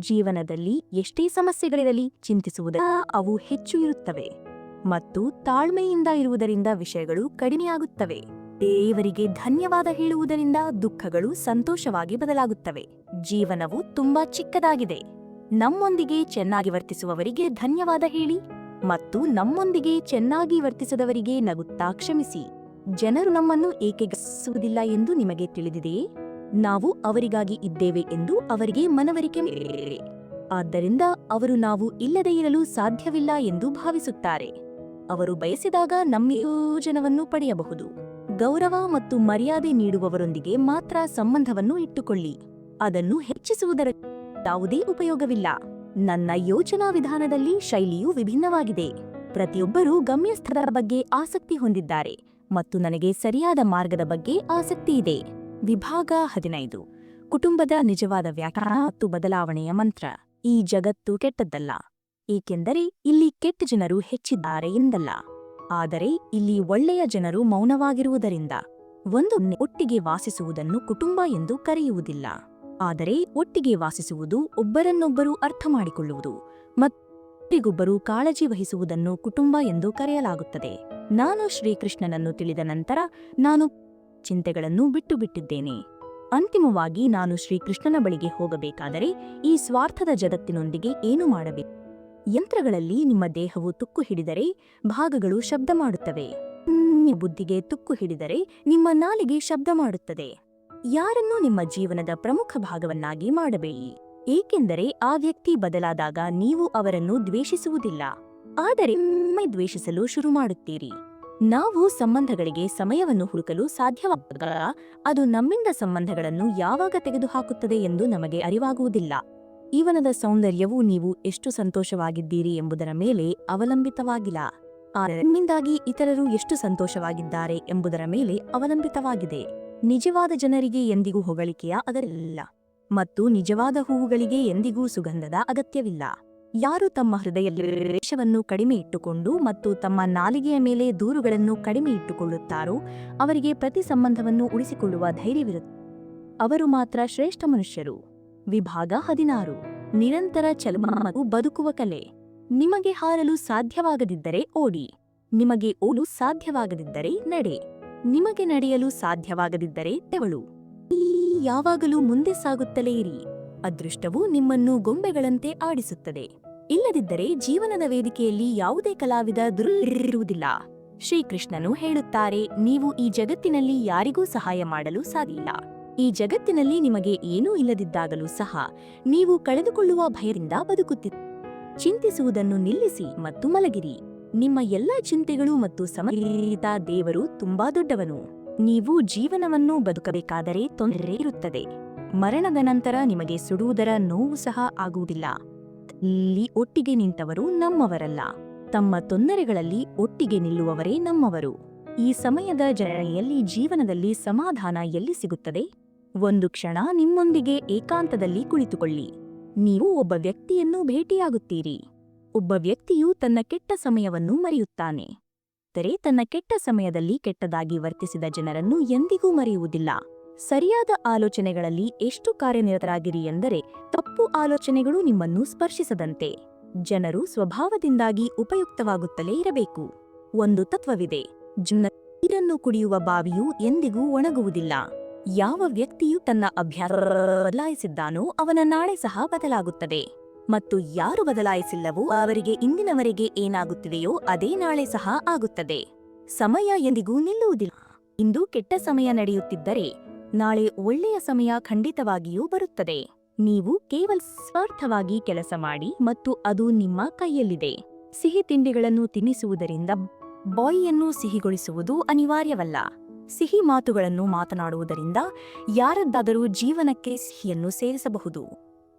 ಜೀವನದಲ್ಲಿ ಎಷ್ಟೇ ಸಮಸ್ಯೆಗಳಿರಲಿ ಚಿಂತಿಸುವುದರ ಅವು ಹೆಚ್ಚು ಇರುತ್ತವೆ, ಮತ್ತು ತಾಳ್ಮೆಯಿಂದ ಇರುವುದರಿಂದ ವಿಷಯಗಳು ಕಡಿಮೆಯಾಗುತ್ತವೆ. ದೇವರಿಗೆ ಧನ್ಯವಾದ ಹೇಳುವುದರಿಂದ ದುಃಖಗಳು ಸಂತೋಷವಾಗಿ ಬದಲಾಗುತ್ತವೆ. ಜೀವನವು ತುಂಬಾ ಚಿಕ್ಕದಾಗಿದೆ. ನಮ್ಮೊಂದಿಗೆ ಚೆನ್ನಾಗಿ ವರ್ತಿಸುವವರಿಗೆ ಧನ್ಯವಾದ ಹೇಳಿ, ಮತ್ತು ನಮ್ಮೊಂದಿಗೆ ಚೆನ್ನಾಗಿ ವರ್ತಿಸದವರಿಗೆ ನಗುತ್ತಾ ಕ್ಷಮಿಸಿ. ಜನರು ನಮ್ಮನ್ನು ಏಕೆ ಗಮನಿಸುವುದಿಲ್ಲ ಎಂದು ನಿಮಗೆ ತಿಳಿದಿದೆಯೇ? ನಾವು ಅವರಿಗಾಗಿ ಇದ್ದೇವೆ ಎಂದು ಅವರಿಗೆ ಮನವರಿಕೆ ಮಾಡಿದ್ದೇವೆ. ಆದ್ದರಿಂದ ಅವರು ನಾವು ಇಲ್ಲದೇ ಇರಲು ಸಾಧ್ಯವಿಲ್ಲ ಎಂದು ಭಾವಿಸುತ್ತಾರೆ. ಅವರು ಬಯಸಿದಾಗ ನಮ್ಮ ಯೋಜನವನ್ನು ಪಡೆಯಬಹುದು. ಗೌರವ ಮತ್ತು ಮರ್ಯಾದೆ ನೀಡುವವರೊಂದಿಗೆ ಮಾತ್ರ ಸಂಬಂಧವನ್ನು ಇಟ್ಟುಕೊಳ್ಳಿ. ಅದನ್ನು ಹೆಚ್ಚಿಸುವುದರ ಯಾವುದೇ ಉಪಯೋಗವಿಲ್ಲ. ನನ್ನ ಯೋಚನಾ ವಿಧಾನದಲ್ಲಿ ಶೈಲಿಯು ವಿಭಿನ್ನವಾಗಿದೆ. ಪ್ರತಿಯೊಬ್ಬರೂ ಗಮ್ಯಸ್ಥಳದ ಬಗ್ಗೆ ಆಸಕ್ತಿ ಹೊಂದಿದ್ದಾರೆ ಮತ್ತು ನನಗೆ ಸರಿಯಾದ ಮಾರ್ಗದ ಬಗ್ಗೆ ಆಸಕ್ತಿ ಇದೆ. ವಿಭಾಗ 15. ಕುಟುಂಬದ ನಿಜವಾದ ವ್ಯಾಕರಣ ಮತ್ತು ಬದಲಾವಣೆಯ ಮಂತ್ರ. ಈ ಜಗತ್ತು ಕೆಟ್ಟದ್ದಲ್ಲ, ಏಕೆಂದರೆ ಇಲ್ಲಿ ಕೆಟ್ಟ ಜನರು ಹೆಚ್ಚಿದ್ದಾರೆ ಎಂದಲ್ಲ, ಆದರೆ ಇಲ್ಲಿ ಒಳ್ಳೆಯ ಜನರು ಮೌನವಾಗಿರುವುದರಿಂದ. ಒಟ್ಟಿಗೆ ವಾಸಿಸುವುದನ್ನು ಕುಟುಂಬ ಎಂದು ಕರೆಯುವುದಿಲ್ಲ, ಆದರೆ ಒಟ್ಟಿಗೆ ವಾಸಿಸುವುದು ಒಬ್ಬರನ್ನೊಬ್ಬರು ಅರ್ಥಮಾಡಿಕೊಳ್ಳುವುದು ಮತ್ತೊಬ್ಬರಿಗೊಬ್ಬರು ಕಾಳಜಿ ವಹಿಸುವುದನ್ನು ಕುಟುಂಬ ಎಂದು ಕರೆಯಲಾಗುತ್ತದೆ. ನಾನು ಶ್ರೀಕೃಷ್ಣನನ್ನು ತಿಳಿದ ನಂತರ ನಾನು ಚಿಂತೆಗಳನ್ನು ಬಿಟ್ಟುಬಿಟ್ಟಿದ್ದೇನೆ. ಅಂತಿಮವಾಗಿ ನಾನು ಶ್ರೀಕೃಷ್ಣನ ಬಳಿಗೆ ಹೋಗಬೇಕಾದರೆ ಈ ಸ್ವಾರ್ಥದ ಜಗತ್ತಿನೊಂದಿಗೆ ಏನು ಮಾಡಬೇಕು? ಯಂತ್ರಗಳಲ್ಲಿ ನಿಮ್ಮ ದೇಹವು ತುಕ್ಕು ಹಿಡಿದರೆ ಭಾಗಗಳು ಶಬ್ದ ಮಾಡುತ್ತವೆ. ನಿಮ್ಮ ಬುದ್ಧಿಗೆ ತುಕ್ಕು ಹಿಡಿದರೆ ನಿಮ್ಮ ನಾಲಿಗೆ ಶಬ್ದ ಮಾಡುತ್ತದೆ. ಯಾರನ್ನೂ ನಿಮ್ಮ ಜೀವನದ ಪ್ರಮುಖ ಭಾಗವನ್ನಾಗಿ ಮಾಡಬೇಡಿ, ಏಕೆಂದರೆ ಆ ವ್ಯಕ್ತಿ ಬದಲಾದಾಗ ನೀವು ಅವರನ್ನು ದ್ವೇಷಿಸುವುದಿಲ್ಲ, ಆದರೆ ದ್ವೇಷಿಸಲು ಶುರು ಮಾಡುತ್ತೀರಿ. ನಾವು ಸಂಬಂಧಗಳಿಗೆ ಸಮಯವನ್ನು ಹುಡುಕಲು ಸಾಧ್ಯವಾದಾಗ ಅದು ನಮ್ಮಿಂದ ಸಂಬಂಧಗಳನ್ನು ಯಾವಾಗ ತೆಗೆದುಹಾಕುತ್ತದೆ ಎಂದು ನಮಗೆ ಅರಿವಾಗುವುದಿಲ್ಲ. ಜೀವನದ ಸೌಂದರ್ಯವು ನೀವು ಎಷ್ಟು ಸಂತೋಷವಾಗಿದ್ದೀರಿ ಎಂಬುದರ ಮೇಲೆ ಅವಲಂಬಿತವಾಗಿಲ್ಲ, ಆದರೆ ನಿಮ್ಮಿಂದಾಗಿ ಇತರರು ಎಷ್ಟು ಸಂತೋಷವಾಗಿದ್ದಾರೆ ಎಂಬುದರ ಮೇಲೆ ಅವಲಂಬಿತವಾಗಿದೆ. ನಿಜವಾದ ಜನರಿಗೆ ಎಂದಿಗೂ ಹೊಗಳಿಕೆಯ ಅಗತ್ಯವಿಲ್ಲ ಮತ್ತು ನಿಜವಾದ ಹೂವುಗಳಿಗೆ ಎಂದಿಗೂ ಸುಗಂಧದ ಅಗತ್ಯವಿಲ್ಲ. ಯಾರು ತಮ್ಮ ಹೃದಯದಲ್ಲಿ ದ್ವೇಷವನ್ನು ಕಡಿಮೆ ಇಟ್ಟುಕೊಂಡು ಮತ್ತು ತಮ್ಮ ನಾಲಿಗೆಯ ಮೇಲೆ ದೂರುಗಳನ್ನು ಕಡಿಮೆ ಇಟ್ಟುಕೊಳ್ಳುತ್ತಾರೋ ಅವರಿಗೆ ಪ್ರತಿ ಸಂಬಂಧವನ್ನು ಉಳಿಸಿಕೊಳ್ಳುವ ಧೈರ್ಯವಿರುತ್ತದೆ. ಅವರು ಮಾತ್ರ ಶ್ರೇಷ್ಠ ಮನುಷ್ಯರು. ವಿಭಾಗ 16. ನಿರಂತರ ಚಲನ ಮತ್ತು ಬದುಕುವ ಕಲೆ. ನಿಮಗೆ ಹಾರಲು ಸಾಧ್ಯವಾಗದಿದ್ದರೆ ಓಡಿ, ನಿಮಗೆ ಓಡಲು ಸಾಧ್ಯವಾಗದಿದ್ದರೆ ನಡೆ, ನಿಮಗೆ ನಡೆಯಲು ಸಾಧ್ಯವಾಗದಿದ್ದರೆ ತೆವಳು. ಯಾವಾಗಲೂ ಮುಂದೆ ಸಾಗುತ್ತಲೇ ಇರಿ. ಅದೃಷ್ಟವು ನಿಮ್ಮನ್ನು ಗೊಂಬೆಗಳಂತೆ ಆಡಿಸುತ್ತದೆ. ಇಲ್ಲದಿದ್ದರೆ ಜೀವನದ ವೇದಿಕೆಯಲ್ಲಿ ಯಾವುದೇ ಕಲಾವಿದ ದುರ್ಬಲರಿರುವುದಿಲ್ಲ. ಶ್ರೀಕೃಷ್ಣನು ಹೇಳುತ್ತಾರೆ, ನೀವು ಈ ಜಗತ್ತಿನಲ್ಲಿ ಯಾರಿಗೂ ಸಹಾಯ ಮಾಡಲು ಸಾಧ್ಯವಿಲ್ಲ. ಈ ಜಗತ್ತಿನಲ್ಲಿ ನಿಮಗೆ ಏನೂ ಇಲ್ಲದಿದ್ದಾಗಲೂ ಸಹ ನೀವು ಕಳೆದುಕೊಳ್ಳುವ ಭಯದಿಂದ ಬದುಕುತ್ತೀರಿ. ಚಿಂತಿಸುವುದನ್ನು ನಿಲ್ಲಿಸಿ ಮತ್ತು ಮಲಗಿರಿ. ನಿಮ್ಮ ಎಲ್ಲ ಚಿಂತೆಗಳು ಮತ್ತು ಸಮಸ್ಯೆಗಳಿಗಿಂತ ದೇವರು ತುಂಬಾ ದೊಡ್ಡವನು. ನೀವು ಜೀವನವನ್ನು ಬದುಕಬೇಕಾದರೆ ತೊಂದರೆ ಇರುತ್ತದೆ. ಮರಣದ ನಂತರ ನಿಮಗೆ ಸುಡುವುದರ ನೋವು ಸಹ ಆಗುವುದಿಲ್ಲ. ಇಲ್ಲಿ ಒಟ್ಟಿಗೆ ನಿಂತವರು ನಮ್ಮವರಲ್ಲ, ತಮ್ಮ ತೊಂದರೆಗಳಲ್ಲಿ ಒಟ್ಟಿಗೆ ನಿಲ್ಲುವವರೇ ನಮ್ಮವರು. ಈ ಸಮಯದ ಜರ್ನಿಯಲ್ಲಿ ಜೀವನದಲ್ಲಿ ಸಮಾಧಾನ ಎಲ್ಲಿ ಸಿಗುತ್ತದೆ? ಒಂದು ಕ್ಷಣ ನಿಮ್ಮೊಂದಿಗೆ ಏಕಾಂತದಲ್ಲಿ ಕುಳಿತುಕೊಳ್ಳಿ. ನೀವು ಒಬ್ಬ ವ್ಯಕ್ತಿಯನ್ನು ಭೇಟಿಯಾಗುತ್ತೀರಿ. ಒಬ್ಬ ವ್ಯಕ್ತಿಯು ತನ್ನ ಕೆಟ್ಟ ಸಮಯವನ್ನು ಮರೆಯುತ್ತಾನೆ, ಆದರೆ ತನ್ನ ಕೆಟ್ಟ ಸಮಯದಲ್ಲಿ ಕೆಟ್ಟದಾಗಿ ವರ್ತಿಸಿದ ಜನರನ್ನು ಎಂದಿಗೂ ಮರೆಯುವುದಿಲ್ಲ. ಸರಿಯಾದ ಆಲೋಚನೆಗಳಲ್ಲಿ ಎಷ್ಟು ಕಾರ್ಯನಿರತರಾಗಿರಿ ಎಂದರೆ ತಪ್ಪು ಆಲೋಚನೆಗಳು ನಿಮ್ಮನ್ನು ಸ್ಪರ್ಶಿಸದಂತೆ. ಜನರು ಸ್ವಭಾವದಿಂದಾಗಿ ಉಪಯುಕ್ತವಾಗುತ್ತಲೇ ಇರಬೇಕು. ಒಂದು ತತ್ವವಿದೆ, ನೀರನ್ನು ಕುಡಿಯುವ ಬಾವಿಯು ಎಂದಿಗೂ ಒಣಗುವುದಿಲ್ಲ. ಯಾವ ವ್ಯಕ್ತಿಯು ತನ್ನ ಅಭ್ಯಾಸ ಬದಲಾಯಿಸಿದ್ದಾನೋ ಅವನ ನಾಳೆ ಸಹ ಬದಲಾಗುತ್ತದೆ, ಮತ್ತು ಯಾರು ಬದಲಾಯಿಸಿಲ್ಲವೋ ಅವರಿಗೆ ಇಂದಿನವರೆಗೆ ಏನಾಗುತ್ತಿದೆಯೋ ಅದೇ ನಾಳೆ ಸಹ ಆಗುತ್ತದೆ. ಸಮಯ ಎಂದಿಗೂ ನಿಲ್ಲುವುದಿಲ್ಲ. ಇಂದು ಕೆಟ್ಟ ಸಮಯ ನಡೆಯುತ್ತಿದ್ದರೆ ನಾಳೆ ಒಳ್ಳೆಯ ಸಮಯ ಖಂಡಿತವಾಗಿಯೂ ಬರುತ್ತದೆ. ನೀವು ಕೇವಲ ಸ್ವಾರ್ಥವಾಗಿ ಕೆಲಸ ಮಾಡಿ ಮತ್ತು ಅದು ನಿಮ್ಮ ಕೈಯಲ್ಲಿದೆ. ಸಿಹಿ ತಿಂಡಿಗಳನ್ನು ತಿನ್ನಿಸುವುದರಿಂದ ಬಾಯಿಯನ್ನು ಸಿಹಿಗೊಳಿಸುವುದು ಅನಿವಾರ್ಯವಲ್ಲ. ಸಿಹಿ ಮಾತುಗಳನ್ನು ಮಾತನಾಡುವುದರಿಂದ ಯಾರದ್ದಾದರೂ ಜೀವನಕ್ಕೆ ಸಿಹಿಯನ್ನು ಸೇರಿಸಬಹುದು.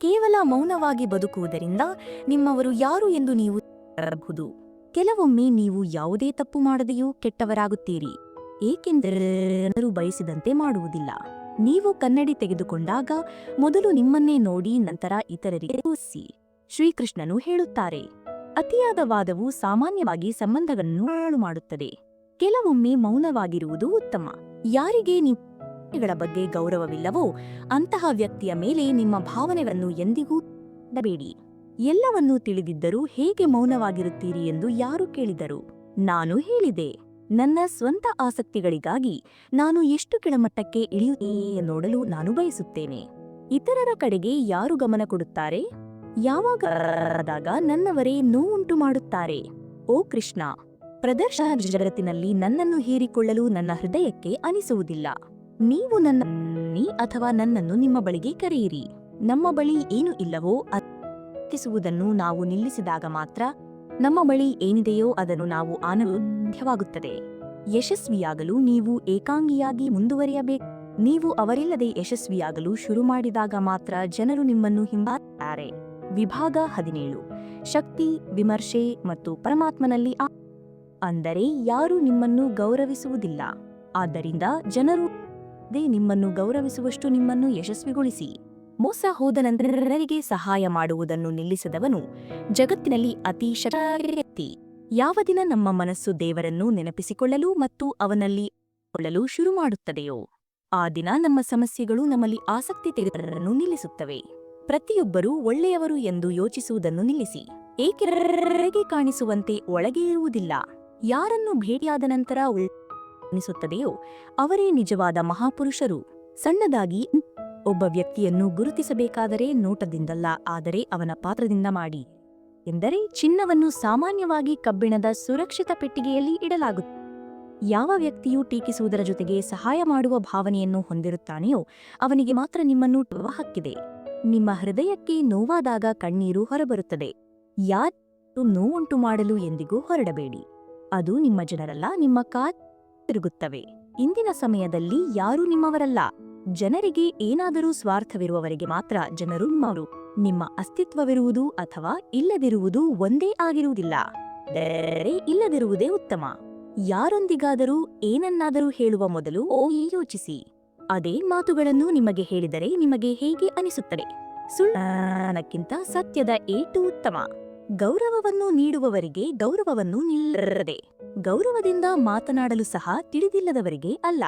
ಕೇವಲ ಮೌನವಾಗಿ ಬದುಕುವುದರಿಂದ ನಿಮ್ಮವರು ಯಾರು ಎಂದು ನೀವು ತಿಳಿಯಬಹುದು. ಕೆಲವೊಮ್ಮೆ ನೀವು ಯಾವುದೇ ತಪ್ಪು ಮಾಡದೆಯೂ ಕೆಟ್ಟವರಾಗುತ್ತೀರಿ, ಏಕೆಂದರೆ ಜನರು ಬಯಸಿದಂತೆ ಮಾಡುವುದಿಲ್ಲ. ನೀವು ಕನ್ನಡಿ ತೆಗೆದುಕೊಂಡಾಗ ಮೊದಲು ನಿಮ್ಮನ್ನೇ ನೋಡಿ ನಂತರ ಇತರರಿಗೆ ತೋರಿಸಿ. ಶ್ರೀಕೃಷ್ಣನು ಹೇಳುತ್ತಾರೆ, ಅತಿಯಾದ ವಾದವು ಸಾಮಾನ್ಯವಾಗಿ ಸಂಬಂಧಗಳನ್ನು ಹಾಳು ಮಾಡುತ್ತದೆ. ಕೆಲವೊಮ್ಮೆ ಮೌನವಾಗಿರುವುದು ಉತ್ತಮ. ಯಾರಿಗೆ ನಿಮ್ಮ ಬಗ್ಗೆ ಗೌರವವಿಲ್ಲವೋ ಅಂತಹ ವ್ಯಕ್ತಿಯ ಮೇಲೆ ನಿಮ್ಮ ಭಾವನೆಗಳನ್ನು ಎಂದಿಗೂ ಇಡಬೇಡಿ. ಎಲ್ಲವನ್ನೂ ತಿಳಿದಿದ್ದರೂ ಹೇಗೆ ಮೌನವಾಗಿರುತ್ತೀರಿ ಎಂದು ಯಾರು ಕೇಳಿದರು? ನಾನು ಹೇಳಿದೆ, ನನ್ನ ಸ್ವಂತ ಆಸಕ್ತಿಗಳಿಗಾಗಿ ನಾನು ಎಷ್ಟು ಕೆಳಮಟ್ಟಕ್ಕೆ ಇಳಿಯುತ್ತೇನೆ ನೋಡಲು ನಾನು ಬಯಸುತ್ತೇನೆ. ಇತರರ ಕಡೆಗೆ ಯಾರು ಗಮನ ಕೊಡುತ್ತಾರೆ? ಯಾವಾಗ ನನ್ನವರೇ ನೋವುಂಟು ಮಾಡುತ್ತಾರೆ. ಓ ಕೃಷ್ಣ, ಪ್ರದರ್ಶನ ಜಗತ್ತಿನಲ್ಲಿ ನನ್ನನ್ನು ಹೀರಿಕೊಳ್ಳಲು ನನ್ನ ಹೃದಯಕ್ಕೆ ಅನಿಸುವುದಿಲ್ಲ. ನೀವು ನನ್ನನ್ನು ಅಥವಾ ನನ್ನನ್ನು ನಿಮ್ಮ ಬಳಿಗೆ ಕರೆಯಿರಿ. ನಮ್ಮ ಬಳಿ ಏನು ಇಲ್ಲವೋ ಅರ್ಪಿಸುವುದನ್ನು ನಾವು ನಿಲ್ಲಿಸಿದಾಗ ಮಾತ್ರ ನಮ್ಮ ಬಳಿ ಏನಿದೆಯೋ ಅದನ್ನು ನಾವು ಆನಂದವಾಗುತ್ತದೆ. ಯಶಸ್ವಿಯಾಗಲು ನೀವು ಏಕಾಂಗಿಯಾಗಿ ಮುಂದುವರಿಯಬೇಕು. ನೀವು ಅವರಿಲ್ಲದೆ ಯಶಸ್ವಿಯಾಗಲು ಶುರು ಮಾಡಿದಾಗ ಮಾತ್ರ ಜನರು ನಿಮ್ಮನ್ನು ಹಿಂಬಾಲಿಸುತ್ತಾರೆ. ವಿಭಾಗ 17 ಶಕ್ತಿ, ವಿಮರ್ಶೆ ಮತ್ತು ಪರಮಾತ್ಮನಲ್ಲಿ ಅಂದರೆ ಯಾರೂ ನಿಮ್ಮನ್ನು ಗೌರವಿಸುವುದಿಲ್ಲ. ಆದ್ದರಿಂದ ಜನರು ನಿಮ್ಮನ್ನು ಗೌರವಿಸುವಷ್ಟು ನಿಮ್ಮನ್ನು ಯಶಸ್ವಿಗೊಳಿಸಿ. ಮೋಸ ಹೋದ ನಂತರರಿಗೆ ಸಹಾಯ ಮಾಡುವುದನ್ನು ನಿಲ್ಲಿಸದವನು ಜಗತ್ತಿನಲ್ಲಿ ಅತಿ ಶಕ್ತಿಯ ವ್ಯಕ್ತಿ. ಯಾವ ದಿನ ನಮ್ಮ ಮನಸ್ಸು ದೇವರನ್ನು ನೆನಪಿಸಿಕೊಳ್ಳಲು ಮತ್ತು ಅವನಲ್ಲಿ ಕೊಳ್ಳಲು ಶುರು ಮಾಡುತ್ತದೆಯೋ ಆ ದಿನ ನಮ್ಮ ಸಮಸ್ಯೆಗಳು ನಮ್ಮಲ್ಲಿ ಆಸಕ್ತಿ ತೆಗೆದುಕೊಳ್ಳಲು ನಿಲ್ಲಿಸುತ್ತವೆ. ಪ್ರತಿಯೊಬ್ಬರೂ ಒಳ್ಳೆಯವರು ಎಂದು ಯೋಚಿಸುವುದನ್ನು ನಿಲ್ಲಿಸಿ. ಏಕೆಂದರೆ ಕಾಣಿಸುವಂತೆ ಒಳಗೆ ಇರುವುದಿಲ್ಲ. ಯಾರನ್ನು ಭೇಟಿಯಾದ ನಂತರ ಅನಿಸುತ್ತದೆಯೋ ಅವರೇ ನಿಜವಾದ ಮಹಾಪುರುಷರು. ಸಣ್ಣದಾಗಿ ಒಬ್ಬ ವ್ಯಕ್ತಿಯನ್ನು ಗುರುತಿಸಬೇಕಾದರೆ ನೋಟದಿಂದಲ್ಲ, ಆದರೆ ಅವನ ಪಾತ್ರದಿಂದ ಮಾಡಿ. ಎಂದರೆ ಚಿನ್ನವನ್ನು ಸಾಮಾನ್ಯವಾಗಿ ಕಬ್ಬಿಣದ ಸುರಕ್ಷಿತ ಪೆಟ್ಟಿಗೆಯಲ್ಲಿ ಇಡಲಾಗುತ್ತದೆ. ಯಾವ ವ್ಯಕ್ತಿಯು ಟೀಕಿಸುವುದರ ಜೊತೆಗೆ ಸಹಾಯ ಮಾಡುವ ಭಾವನೆಯನ್ನು ಹೊಂದಿರುತ್ತಾನೆಯೋ ಅವನಿಗೆ ಮಾತ್ರ ನಿಮ್ಮನ್ನು ಹಕ್ಕಿದೆ. ನಿಮ್ಮ ಹೃದಯಕ್ಕೆ ನೋವಾದಾಗ ಕಣ್ಣೀರು ಹೊರಬರುತ್ತದೆ. ಯಾರು ನೋವುಂಟು ಮಾಡಲು ಎಂದಿಗೂ ಹೊರಡಬೇಡಿ. ಅದು ನಿಮ್ಮ ಜನರಲ್ಲ, ನಿಮ್ಮ ತಿರುಗುತ್ತವೆ. ಇಂದಿನ ಸಮಯದಲ್ಲಿ ಯಾರೂ ನಿಮ್ಮವರಲ್ಲ. ಜನರಿಗೆ ಏನಾದರೂ ಸ್ವಾರ್ಥವಿರುವವರಿಗೆ ಮಾತ್ರ ಜನರು ನಿಮ್ಮವರು. ನಿಮ್ಮ ಅಸ್ತಿತ್ವವಿರುವುದು ಅಥವಾ ಇಲ್ಲದಿರುವುದು ಒಂದೇ ಆಗಿರುವುದಿಲ್ಲ. ಇಲ್ಲದಿರುವುದೇ ಉತ್ತಮ. ಯಾರೊಂದಿಗಾದರೂ ಏನನ್ನಾದರೂ ಹೇಳುವ ಮೊದಲು ಯೋಚಿಸಿ. ಅದೇ ಮಾತುಗಳನ್ನು ನಿಮಗೆ ಹೇಳಿದರೆ ನಿಮಗೆ ಹೇಗೆ ಅನಿಸುತ್ತದೆ? ಸುಳ್ಳಕ್ಕಿಂತ ಸತ್ಯದ ಏಟು ಉತ್ತಮ. ಗೌರವವನ್ನು ನೀಡುವವರಿಗೆ ಗೌರವವನ್ನು ನೀಡದೆ, ಗೌರವದಿಂದ ಮಾತನಾಡಲು ಸಹ ತಿಳಿದಿಲ್ಲದವರಿಗೆ ಅಲ್ಲ.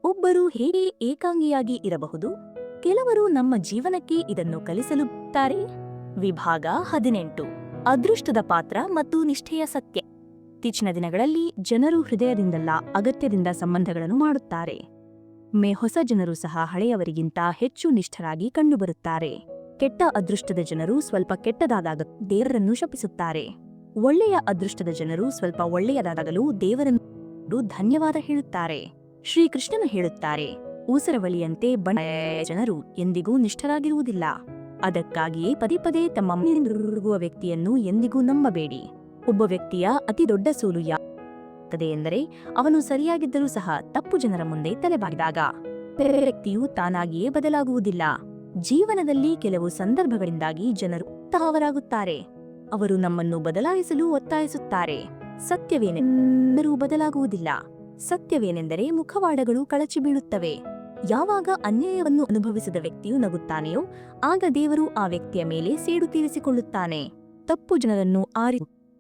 ಒಬ್ಬರು ಹೇಗೆ ಏಕಾಂಗಿಯಾಗಿ ಇರಬಹುದು? ಕೆಲವರು ನಮ್ಮ ಜೀವನಕ್ಕೆ ಇದನ್ನು ಕಲಿಸಲು ಬಿಡುತ್ತಾರೆ. ವಿಭಾಗ 18 ಅದೃಷ್ಟದ ಪಾತ್ರ ಮತ್ತು ನಿಷ್ಠೆಯ ಸತ್ಯ. ಇತ್ತೀಚಿನ ದಿನಗಳಲ್ಲಿ ಜನರು ಹೃದಯದಿಂದಲ್ಲ, ಅಗತ್ಯದಿಂದ ಸಂಬಂಧಗಳನ್ನು ಮಾಡುತ್ತಾರೆ. ಹೊಸ ಜನರು ಸಹ ಹಳೆಯವರಿಗಿಂತ ಹೆಚ್ಚು ನಿಷ್ಠರಾಗಿ ಕಂಡುಬರುತ್ತಾರೆ. ಕೆಟ್ಟ ಅದೃಷ್ಟದ ಜನರು ಸ್ವಲ್ಪ ಕೆಟ್ಟದಾದಾಗ ದೇವರನ್ನು ಶಪಿಸುತ್ತಾರೆ. ಒಳ್ಳೆಯ ಅದೃಷ್ಟದ ಜನರು ಸ್ವಲ್ಪ ಒಳ್ಳೆಯದಾಗಲು ದೇವರನ್ನು ಧನ್ಯವಾದ ಹೇಳುತ್ತಾರೆ. ಶ್ರೀಕೃಷ್ಣನು ಹೇಳುತ್ತಾರೆ, ಊಸರವಳಿಯಂತೆ ಜನರು ಎಂದಿಗೂ ನಿಷ್ಠರಾಗಿರುವುದಿಲ್ಲ. ಅದಕ್ಕಾಗಿಯೇ ಪದೇ ಪದೇ ತಮ್ಮ ಮನೆಯಿಂದಿರುಗುವ ವ್ಯಕ್ತಿಯನ್ನು ಎಂದಿಗೂ ನಂಬಬೇಡಿ. ಒಬ್ಬ ವ್ಯಕ್ತಿಯ ಅತಿ ದೊಡ್ಡ ಸೋಲು ಯಾವುದು ಎಂದರೆ ಅವನು ಸರಿಯಾಗಿದ್ದರೂ ಸಹ ತಪ್ಪು ಜನರ ಮುಂದೆ ತಲೆಬಾಗಿದಾಗ. ವ್ಯಕ್ತಿಯು ತಾನಾಗಿಯೇ ಬದಲಾಗುವುದಿಲ್ಲ. ಜೀವನದಲ್ಲಿ ಕೆಲವು ಸಂದರ್ಭಗಳಿಂದಾಗಿ ಜನರು ತಹವರಾಗುತ್ತಾರೆ. ಅವರು ನಮ್ಮನ್ನು ಬದಲಾಯಿಸಲು ಒತ್ತಾಯಿಸುತ್ತಾರೆ. ಸತ್ಯವೇನೆಂದರೂ ಬದಲಾಗುವುದಿಲ್ಲ. ಸತ್ಯವೇನೆಂದರೆ ಮುಖವಾಡಗಳು ಕಳಚಿ ಬೀಳುತ್ತವೆ. ಯಾವಾಗ ಅನ್ಯಾಯವನ್ನು ಅನುಭವಿಸಿದ ವ್ಯಕ್ತಿಯು ನಗುತ್ತಾನೆಯೋ ಆಗ ದೇವರು ಆ ವ್ಯಕ್ತಿಯ ಮೇಲೆ ಸೇಡು ತೀರಿಸಿಕೊಳ್ಳುತ್ತಾನೆ. ತಪ್ಪು ಜನರನ್ನು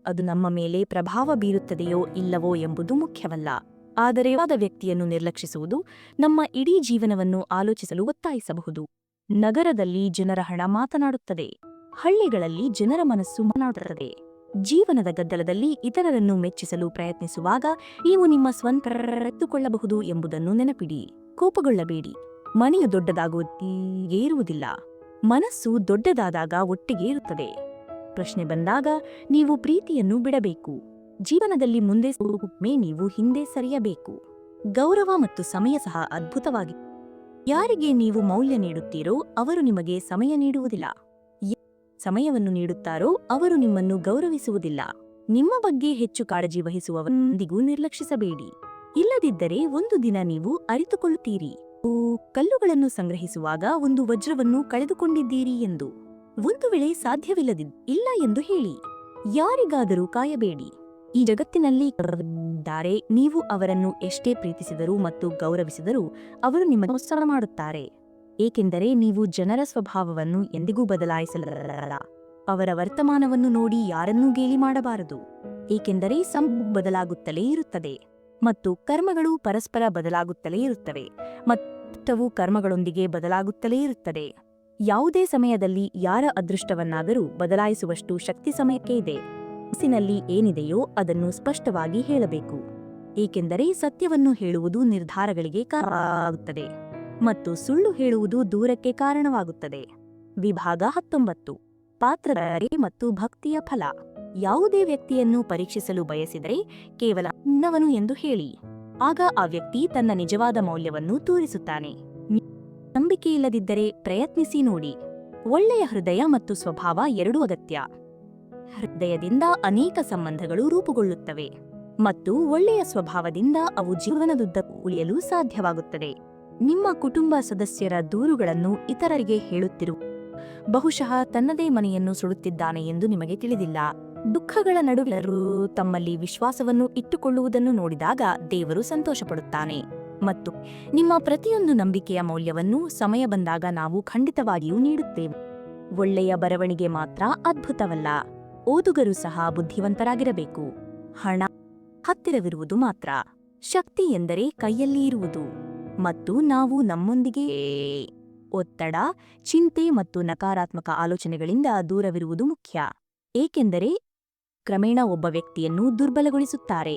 ಅದು ನಮ್ಮ ಮೇಲೆ ಪ್ರಭಾವ ಬೀರುತ್ತದೆಯೋ ಇಲ್ಲವೋ ಎಂಬುದು ಮುಖ್ಯವಲ್ಲ. ಆದರೆ ವಾದ ವ್ಯಕ್ತಿಯನ್ನು ನಿರ್ಲಕ್ಷಿಸುವುದು ನಮ್ಮ ಇಡೀ ಜೀವನವನ್ನು ಆಲೋಚಿಸಲು ಒತ್ತಾಯಿಸಬಹುದು. ನಗರದಲ್ಲಿ ಜನರ ಹಣ ಮಾತನಾಡುತ್ತದೆ. ಹಳ್ಳಿಗಳಲ್ಲಿ ಜನರ ಮನಸ್ಸು ಮಾತನಾಡುತ್ತದೆ. ಜೀವನದ ಗದ್ದಲದಲ್ಲಿ ಇತರರನ್ನು ಮೆಚ್ಚಿಸಲು ಪ್ರಯತ್ನಿಸುವಾಗ ನೀವು ನಿಮ್ಮ ಸ್ವಂತ ಎತ್ತುಕೊಳ್ಳಬಹುದು ಎಂಬುದನ್ನು ನೆನಪಿಡಿ. ಕೋಪಗೊಳ್ಳಬೇಡಿ. ಮನೆಯು ದೊಡ್ಡದಾಗುವುದೇ ಇರುವುದಿಲ್ಲ. ಮನಸ್ಸು ದೊಡ್ಡದಾದಾಗ ಒಟ್ಟಿಗೆ ಇರುತ್ತದೆ. ಪ್ರಶ್ನೆ ಬಂದಾಗ ನೀವು ಪ್ರೀತಿಯನ್ನು ಬಿಡಬೇಕು. ಜೀವನದಲ್ಲಿ ಮುಂದೆ ನೀವು ಹಿಂದೆ ಸರಿಯಬೇಕು. ಗೌರವ ಮತ್ತು ಸಮಯ ಸಹ ಅದ್ಭುತವಾಗಿದೆ. ಯಾರಿಗೆ ನೀವು ಮೌಲ್ಯ ನೀಡುತ್ತೀರೋ ಅವರು ನಿಮಗೆ ಸಮಯ ನೀಡುವುದಿಲ್ಲ. ಸಮಯವನ್ನು ನೀಡುತ್ತಾರೋ ಅವರು ನಿಮ್ಮನ್ನು ಗೌರವಿಸುವುದಿಲ್ಲ. ನಿಮ್ಮ ಬಗ್ಗೆ ಹೆಚ್ಚು ಕಾಳಜಿ ವಹಿಸುವವರೊಂದಿಗೂ ನಿರ್ಲಕ್ಷಿಸಬೇಡಿ. ಇಲ್ಲದಿದ್ದರೆ ಒಂದು ದಿನ ನೀವು ಅರಿತುಕೊಳ್ಳುತ್ತೀರಿ, ಕಲ್ಲುಗಳನ್ನು ಸಂಗ್ರಹಿಸುವಾಗ ಒಂದು ವಜ್ರವನ್ನು ಕಳೆದುಕೊಂಡಿದ್ದೀರಿ ಎಂದು. ಒಂದು ವೇಳೆ ಸಾಧ್ಯವಿಲ್ಲ ಎಂದು ಹೇಳಿ. ಯಾರಿಗಾದರೂ ಕಾಯಬೇಡಿ. ಈ ಜಗತ್ತಿನಲ್ಲಿ ನೀವು ಅವರನ್ನು ಎಷ್ಟೇ ಪ್ರೀತಿಸಿದರೂ ಮತ್ತು ಗೌರವಿಸಿದರೂ ಅವರು ನಿಮ್ಮನ್ನು ಮೋಸ ಮಾಡುತ್ತಾರೆ. ಏಕೆಂದರೆ ನೀವು ಜನರ ಸ್ವಭಾವವನ್ನು ಎಂದಿಗೂ ಬದಲಾಯಿಸಲಾರ. ಅವರ ವರ್ತಮಾನವನ್ನು ನೋಡಿ ಯಾರನ್ನೂ ಗೇಲಿ ಮಾಡಬಾರದು. ಏಕೆಂದರೆ ಬದಲಾಗುತ್ತಲೇ ಇರುತ್ತದೆ ಮತ್ತು ಕರ್ಮಗಳು ಪರಸ್ಪರ ಬದಲಾಗುತ್ತಲೇ ಇರುತ್ತವೆ ಮತ್ತು ಕರ್ಮಗಳೊಂದಿಗೆ ಬದಲಾಗುತ್ತಲೇ ಇರುತ್ತದೆ. ಯಾವುದೇ ಸಮಯದಲ್ಲಿ ಯಾರ ಅದೃಷ್ಟವನ್ನಾದರೂ ಬದಲಾಯಿಸುವಷ್ಟು ಶಕ್ತಿ ಸಮಯಕ್ಕೆ ಇದೆ. ಮನಸ್ಸಿನಲ್ಲಿ ಏನಿದೆಯೋ ಅದನ್ನು ಸ್ಪಷ್ಟವಾಗಿ ಹೇಳಬೇಕು. ಏಕೆಂದರೆ ಸತ್ಯವನ್ನು ಹೇಳುವುದು ನಿರ್ಧಾರಗಳಿಗೆ ಕಾರಣವಾಗುತ್ತದೆ ಮತ್ತು ಸುಳ್ಳು ಹೇಳುವುದು ದೂರಕ್ಕೆ ಕಾರಣವಾಗುತ್ತದೆ. ವಿಭಾಗ 19 ಪಾತ್ರಧಾರಿ ಮತ್ತು ಭಕ್ತಿಯ ಫಲ. ಯಾವುದೇ ವ್ಯಕ್ತಿಯನ್ನು ಪರೀಕ್ಷಿಸಲು ಬಯಸಿದರೆ ಕೇವಲ ನನ್ನವನು ಎಂದು ಹೇಳಿ. ಆಗ ಆ ವ್ಯಕ್ತಿ ತನ್ನ ನಿಜವಾದ ಮೌಲ್ಯವನ್ನು ತೋರಿಸುತ್ತಾನೆ. ನಂಬಿಕೆಯಿಲ್ಲದಿದ್ದರೆ ಪ್ರಯತ್ನಿಸಿ ನೋಡಿ. ಒಳ್ಳೆಯ ಹೃದಯ ಮತ್ತು ಸ್ವಭಾವ ಎರಡೂ ಅಗತ್ಯ. ಹೃದಯದಿಂದ ಅನೇಕ ಸಂಬಂಧಗಳು ರೂಪುಗೊಳ್ಳುತ್ತವೆ ಮತ್ತು ಒಳ್ಳೆಯ ಸ್ವಭಾವದಿಂದ ಅವು ಜೀವನದುದ್ದಕ್ಕೂ ಉಳಿಯಲು ಸಾಧ್ಯವಾಗುತ್ತದೆ. ನಿಮ್ಮ ಕುಟುಂಬ ಸದಸ್ಯರ ದೂರುಗಳನ್ನು ಇತರರಿಗೆ ಹೇಳುತ್ತಿರುವ ಬಹುಶಃ ತನ್ನದೇ ಮನೆಯನ್ನು ಸುಡುತ್ತಿದ್ದಾನೆ ಎಂದು ನಿಮಗೆ ತಿಳಿದಿಲ್ಲ. ದುಃಖಗಳ ನಡುವೆಲ್ಲರೂ ತಮ್ಮಲ್ಲಿ ವಿಶ್ವಾಸವನ್ನು ಇಟ್ಟುಕೊಳ್ಳುವುದನ್ನು ನೋಡಿದಾಗ ದೇವರು ಸಂತೋಷಪಡುತ್ತಾನೆ ಮತ್ತು ನಿಮ್ಮ ಪ್ರತಿಯೊಂದು ನಂಬಿಕೆಯ ಮೌಲ್ಯವನ್ನು ಸಮಯ ಬಂದಾಗ ನಾವು ಖಂಡಿತವಾಗಿಯೂ ನೀಡುತ್ತೇವೆ. ಒಳ್ಳೆಯ ಬರವಣಿಗೆ ಮಾತ್ರ ಅದ್ಭುತವಲ್ಲ, ಓದುಗರು ಸಹ ಬುದ್ಧಿವಂತರಾಗಿರಬೇಕು. ಹಣ ಹತ್ತಿರವಿರುವುದು ಮಾತ್ರ, ಶಕ್ತಿ ಎಂದರೆ ಕೈಯಲ್ಲಿ ಇರುವುದು. ಮತ್ತು ನಾವು ನಮ್ಮೊಂದಿಗೆ ಒತ್ತಡ, ಚಿಂತೆ ಮತ್ತು ನಕಾರಾತ್ಮಕ ಆಲೋಚನೆಗಳಿಂದ ದೂರವಿರುವುದು ಮುಖ್ಯ, ಏಕೆಂದರೆ ಕ್ರಮೇಣ ಒಬ್ಬ ವ್ಯಕ್ತಿಯನ್ನು ದುರ್ಬಲಗೊಳಿಸುತ್ತಾರೆ.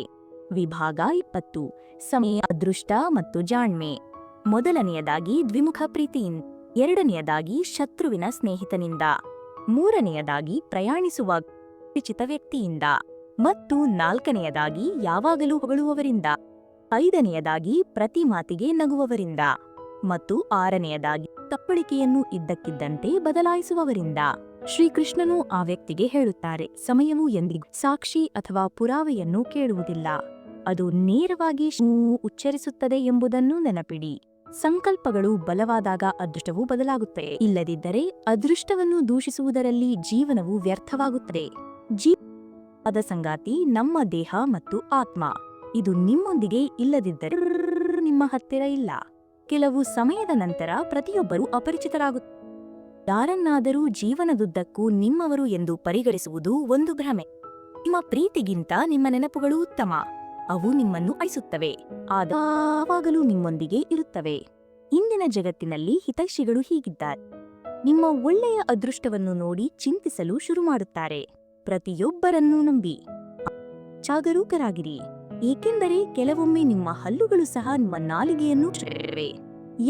ವಿಭಾಗ 20 ಸಮಯ, ಅದೃಷ್ಟ ಮತ್ತು ಜಾಣ್ಮೆ. ಮೊದಲನೆಯದಾಗಿ ದ್ವಿಮುಖ ಪ್ರೀತಿಯಿಂದ, ಎರಡನೆಯದಾಗಿ ಶತ್ರುವಿನ ಸ್ನೇಹಿತನಿಂದ, ಮೂರನೆಯದಾಗಿ ಪ್ರಯಾಣಿಸುವ ಪರಿಚಿತ ವ್ಯಕ್ತಿಯಿಂದ ಮತ್ತು ನಾಲ್ಕನೆಯದಾಗಿ ಯಾವಾಗಲೂ ಹೊಗಳುವವರಿಂದ, ಐದನೆಯದಾಗಿ ಪ್ರತಿ ಮಾತಿಗೆ ನಗುವವರಿಂದ ಮತ್ತು ಆರನೆಯದಾಗಿ ತಪ್ಪಳಿಕೆಯನ್ನು ಇದ್ದಕ್ಕಿದ್ದಂತೆ ಬದಲಾಯಿಸುವವರಿಂದ. ಶ್ರೀಕೃಷ್ಣನು ಆ ವ್ಯಕ್ತಿಗೆ ಹೇಳುತ್ತಾರೆ, ಸಮಯವು ಎಂದಿಗೂ ಸಾಕ್ಷಿ ಅಥವಾ ಪುರಾವೆಯನ್ನು ಕೇಳುವುದಿಲ್ಲ, ಅದು ನೇರವಾಗಿ ಉಚ್ಚರಿಸುತ್ತದೆ ಎಂಬುದನ್ನು ನೆನಪಿಡಿ. ಸಂಕಲ್ಪಗಳು ಬಲವಾದಾಗ ಅದೃಷ್ಟವು ಬದಲಾಗುತ್ತದೆ, ಇಲ್ಲದಿದ್ದರೆ ಅದೃಷ್ಟವನ್ನು ದೂಷಿಸುವುದರಲ್ಲಿ ಜೀವನವು ವ್ಯರ್ಥವಾಗುತ್ತದೆ. ಜೀವನದ ಸಂಗಾತಿ ನಮ್ಮ ದೇಹ ಮತ್ತು ಆತ್ಮ. ಇದು ನಿಮ್ಮೊಂದಿಗೆ ಇಲ್ಲದಿದ್ದರೆ ನಿಮ್ಮ ಹತ್ತಿರ ಇಲ್ಲ. ಕೆಲವು ಸಮಯದ ನಂತರ ಪ್ರತಿಯೊಬ್ಬರೂ ಅಪರಿಚಿತರಾಗುತ್ತಾರೆ. ಯಾರನ್ನಾದರೂ ಜೀವನದುದ್ದಕ್ಕೂ ನಿಮ್ಮವರು ಎಂದು ಪರಿಗಣಿಸುವುದು ಒಂದು ಭ್ರಮೆ. ನಿಮ್ಮ ಪ್ರೀತಿಗಿಂತ ನಿಮ್ಮ ನೆನಪುಗಳು ಉತ್ತಮ. ಅವು ನಿಮ್ಮನ್ನು ಅಳಿಸುತ್ತವೆ, ಆವಾಗಲೂ ನಿಮ್ಮೊಂದಿಗೆ ಇರುತ್ತವೆ. ಇಂದಿನ ಜಗತ್ತಿನಲ್ಲಿ ಹಿತೈಷಿಗಳು ಹೀಗಿದ್ದಾರೆ. ನಿಮ್ಮ ಒಳ್ಳೆಯ ಅದೃಷ್ಟವನ್ನು ನೋಡಿ ಚಿಂತಿಸಲು ಶುರು ಮಾಡುತ್ತಾರೆ. ಪ್ರತಿಯೊಬ್ಬರನ್ನೂ ನಂಬಿ ಜಾಗರೂಕರಾಗಿರಿ, ಏಕೆಂದರೆ ಕೆಲವೊಮ್ಮೆ ನಿಮ್ಮ ಹಲ್ಲುಗಳು ಸಹ ನಿಮ್ಮ ನಾಲಿಗೆಯನ್ನು ಛೇದಿಸುತ್ತವೆ.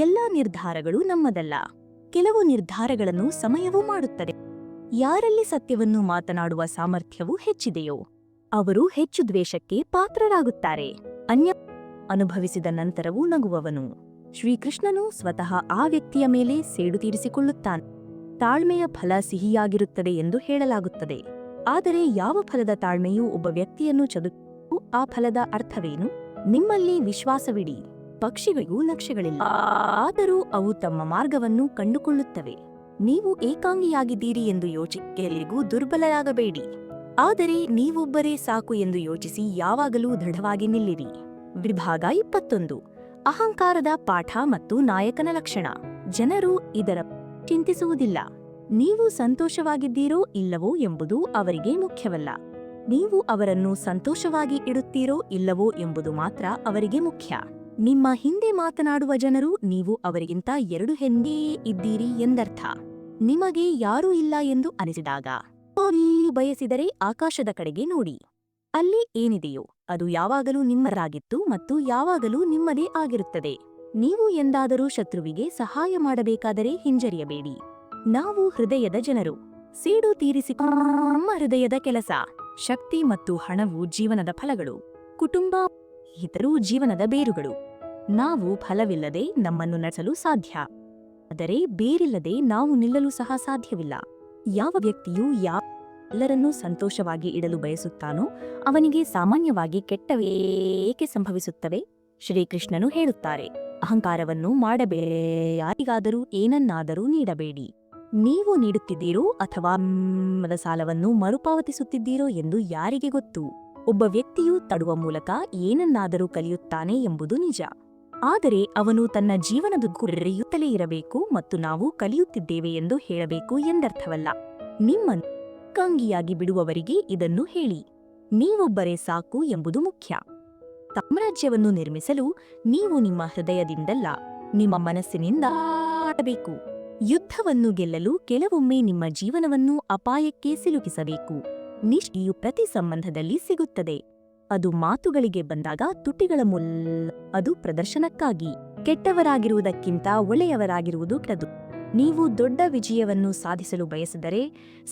ಎಲ್ಲಾ ನಿರ್ಧಾರಗಳು ನಮ್ಮದಲ್ಲ, ಕೆಲವು ನಿರ್ಧಾರಗಳನ್ನು ಸಮಯವೂ ಮಾಡುತ್ತದೆ. ಯಾರಲ್ಲಿ ಸತ್ಯವನ್ನು ಮಾತನಾಡುವ ಸಾಮರ್ಥ್ಯವು ಹೆಚ್ಚಿದೆಯೋ ಅವರು ಹೆಚ್ಚು ದ್ವೇಷಕ್ಕೆ ಪಾತ್ರರಾಗುತ್ತಾರೆ. ಅನ್ಯ ಅನುಭವಿಸಿದ ನಂತರವೂ ನಗುವವನು. ಶ್ರೀಕೃಷ್ಣನು ಸ್ವತಃ ಆ ವ್ಯಕ್ತಿಯ ಮೇಲೆ ಸೇಡು ತೀರಿಸಿಕೊಳ್ಳುತ್ತಾನೆ. ತಾಳ್ಮೆಯ ಫಲ ಸಿಹಿಯಾಗಿರುತ್ತದೆ ಎಂದು ಹೇಳಲಾಗುತ್ತದೆ, ಆದರೆ ಯಾವ ಫಲದ ತಾಳ್ಮೆಯೂ ಒಬ್ಬ ವ್ಯಕ್ತಿಯನ್ನು ಚದುರಿಸುವುದು? ಆ ಫಲದ ಅರ್ಥವೇನು? ನಿಮ್ಮಲ್ಲಿ ವಿಶ್ವಾಸವಿಡಿ. ಪಕ್ಷಿಗಳಿಗೂ ಲಕ್ಷ್ಯಗಳಿಲ್ಲ, ಆದರೂ ಅವು ತಮ್ಮ ಮಾರ್ಗವನ್ನು ಕಂಡುಕೊಳ್ಳುತ್ತವೆ. ನೀವು ಏಕಾಂಗಿಯಾಗಿದ್ದೀರಿ ಎಂದು ಯೋಚಿಕೆಯಲ್ಲಿಗೂ ದುರ್ಬಲರಾಗಬೇಡಿ, ಆದರೆ ನೀವೊಬ್ಬರೇ ಸಾಕು ಎಂದು ಯೋಚಿಸಿ ಯಾವಾಗಲೂ ದೃಢವಾಗಿ ನಿಲ್ಲಿರಿ. ವಿಭಾಗ 21 ಅಹಂಕಾರದ ಪಾಠ ಮತ್ತು ನಾಯಕನ ಲಕ್ಷಣ. ಜನರು ಇದರ ಚಿಂತಿಸುವುದಿಲ್ಲ. ನೀವು ಸಂತೋಷವಾಗಿದ್ದೀರೋ ಇಲ್ಲವೋ ಎಂಬುದು ಅವರಿಗೆ ಮುಖ್ಯವಲ್ಲ, ನೀವು ಅವರನ್ನು ಸಂತೋಷವಾಗಿ ಇಡುತ್ತೀರೋ ಇಲ್ಲವೋ ಎಂಬುದು ಮಾತ್ರ ಅವರಿಗೆ ಮುಖ್ಯ. ನಿಮ್ಮ ಹಿಂದೆ ಮಾತನಾಡುವ ಜನರು ನೀವು ಅವರಿಗಿಂತ 2 ಹೆಜ್ಜೆ ಇದ್ದೀರಿ ಎಂದರ್ಥ. ನಿಮಗೆ ಯಾರೂ ಇಲ್ಲ ಎಂದು ಅನಿಸಿದಾಗ ನೀವು ಬಯಸಿದರೆ ಆಕಾಶದ ಕಡೆಗೆ ನೋಡಿ. ಅಲ್ಲಿ ಏನಿದೆಯೋ ಅದು ಯಾವಾಗಲೂ ನಿಮ್ಮದಾಗಿತ್ತು ಮತ್ತು ಯಾವಾಗಲೂ ನಿಮ್ಮದೇ ಆಗಿರುತ್ತದೆ. ನೀವು ಎಂದಾದರೂ ಶತ್ರುವಿಗೆ ಸಹಾಯ ಮಾಡಬೇಕಾದರೆ ಹಿಂಜರಿಯಬೇಡಿ. ನಾವು ಹೃದಯದ ಜನರು. ಸೇಡು ತೀರಿಸಿಕೊಳ್ಳುವ ನಮ್ಮ ಹೃದಯದ ಕೆಲಸ. ಶಕ್ತಿ ಮತ್ತು ಹಣವು ಜೀವನದ ಫಲಗಳು, ಕುಟುಂಬ ಹಿತರು ಜೀವನದ ಬೇರುಗಳು. ನಾವು ಫಲವಿಲ್ಲದೆ ನಮ್ಮನ್ನು ನಡೆಸಲು ಸಾಧ್ಯ, ಆದರೆ ಬೇರಿಲ್ಲದೆ ನಾವು ನಿಲ್ಲಲು ಸಹ ಸಾಧ್ಯವಿಲ್ಲ. ಯಾವ ವ್ಯಕ್ತಿಯು ಎಲ್ಲರನ್ನೂ ಸಂತೋಷವಾಗಿ ಇಡಲು ಬಯಸುತ್ತಾನೋ ಅವನಿಗೆ ಸಾಮಾನ್ಯವಾಗಿ ಕೆಟ್ಟವೇ ಏಕೆ ಸಂಭವಿಸುತ್ತವೆ? ಶ್ರೀಕೃಷ್ಣನು ಹೇಳುತ್ತಾರೆ, ಅಹಂಕಾರವನ್ನು ಮಾಡಬೇಡಿ, ಯಾರಿಗಾದರೂ ಏನನ್ನಾದರೂ ನೀಡಬೇಡಿ. ನೀವು ನೀಡುತ್ತಿದ್ದೀರೋ ಅಥವಾ ಸಾಲವನ್ನು ಮರುಪಾವತಿಸುತ್ತಿದ್ದೀರೋ ಎಂದು ಯಾರಿಗೆ ಗೊತ್ತು? ಒಬ್ಬ ವ್ಯಕ್ತಿಯು ತಡುವ ಮೂಲಕ ಏನನ್ನಾದರೂ ಕಲಿಯುತ್ತಾನೆ ಎಂಬುದು ನಿಜ, ಆದರೆ ಅವನು ತನ್ನ ಜೀವನದ ಗುರಿಯುತ್ತಲೇ ಇರಬೇಕು ಮತ್ತು ನಾವು ಕಲಿಯುತ್ತಿದ್ದೇವೆ ಎಂದು ಹೇಳಬೇಕು ಎಂದರ್ಥವಲ್ಲ. ನಿಮ್ಮನ್ನು ಏಕಾಂಗಿಯಾಗಿ ಬಿಡುವವರಿಗೆ ಇದನ್ನು ಹೇಳಿ, ನೀವೊಬ್ಬರೇ ಸಾಕು ಎಂಬುದು ಮುಖ್ಯ. ಸಾಮ್ರಾಜ್ಯವನ್ನು ನಿರ್ಮಿಸಲು ನೀವು ನಿಮ್ಮ ಹೃದಯದಿಂದಲ್ಲ, ನಿಮ್ಮ ಮನಸ್ಸಿನಿಂದ ಆಡಬೇಕು. ಯುದ್ಧವನ್ನು ಗೆಲ್ಲಲು ಕೆಲವೊಮ್ಮೆ ನಿಮ್ಮ ಜೀವನವನ್ನು ಅಪಾಯಕ್ಕೆ ಸಿಲುಕಿಸಬೇಕು. ನಿಷ್ಠೆಯು ಪ್ರತಿ ಸಂಬಂಧದಲ್ಲಿ ಸಿಗುತ್ತದೆ. ಅದು ಮಾತುಗಳಿಗೆ ಬಂದಾಗ ತುಟಿಗಳ ಮೂಲಕ, ಅದು ಪ್ರದರ್ಶನಕ್ಕಾಗಿ. ಕೆಟ್ಟವರಾಗಿರುವುದಕ್ಕಿಂತ ಒಳ್ಳೆಯವರಾಗಿರುವುದು ಕೆಟ್ಟದು. ನೀವು ದೊಡ್ಡ ವಿಜಯವನ್ನು ಸಾಧಿಸಲು ಬಯಸಿದರೆ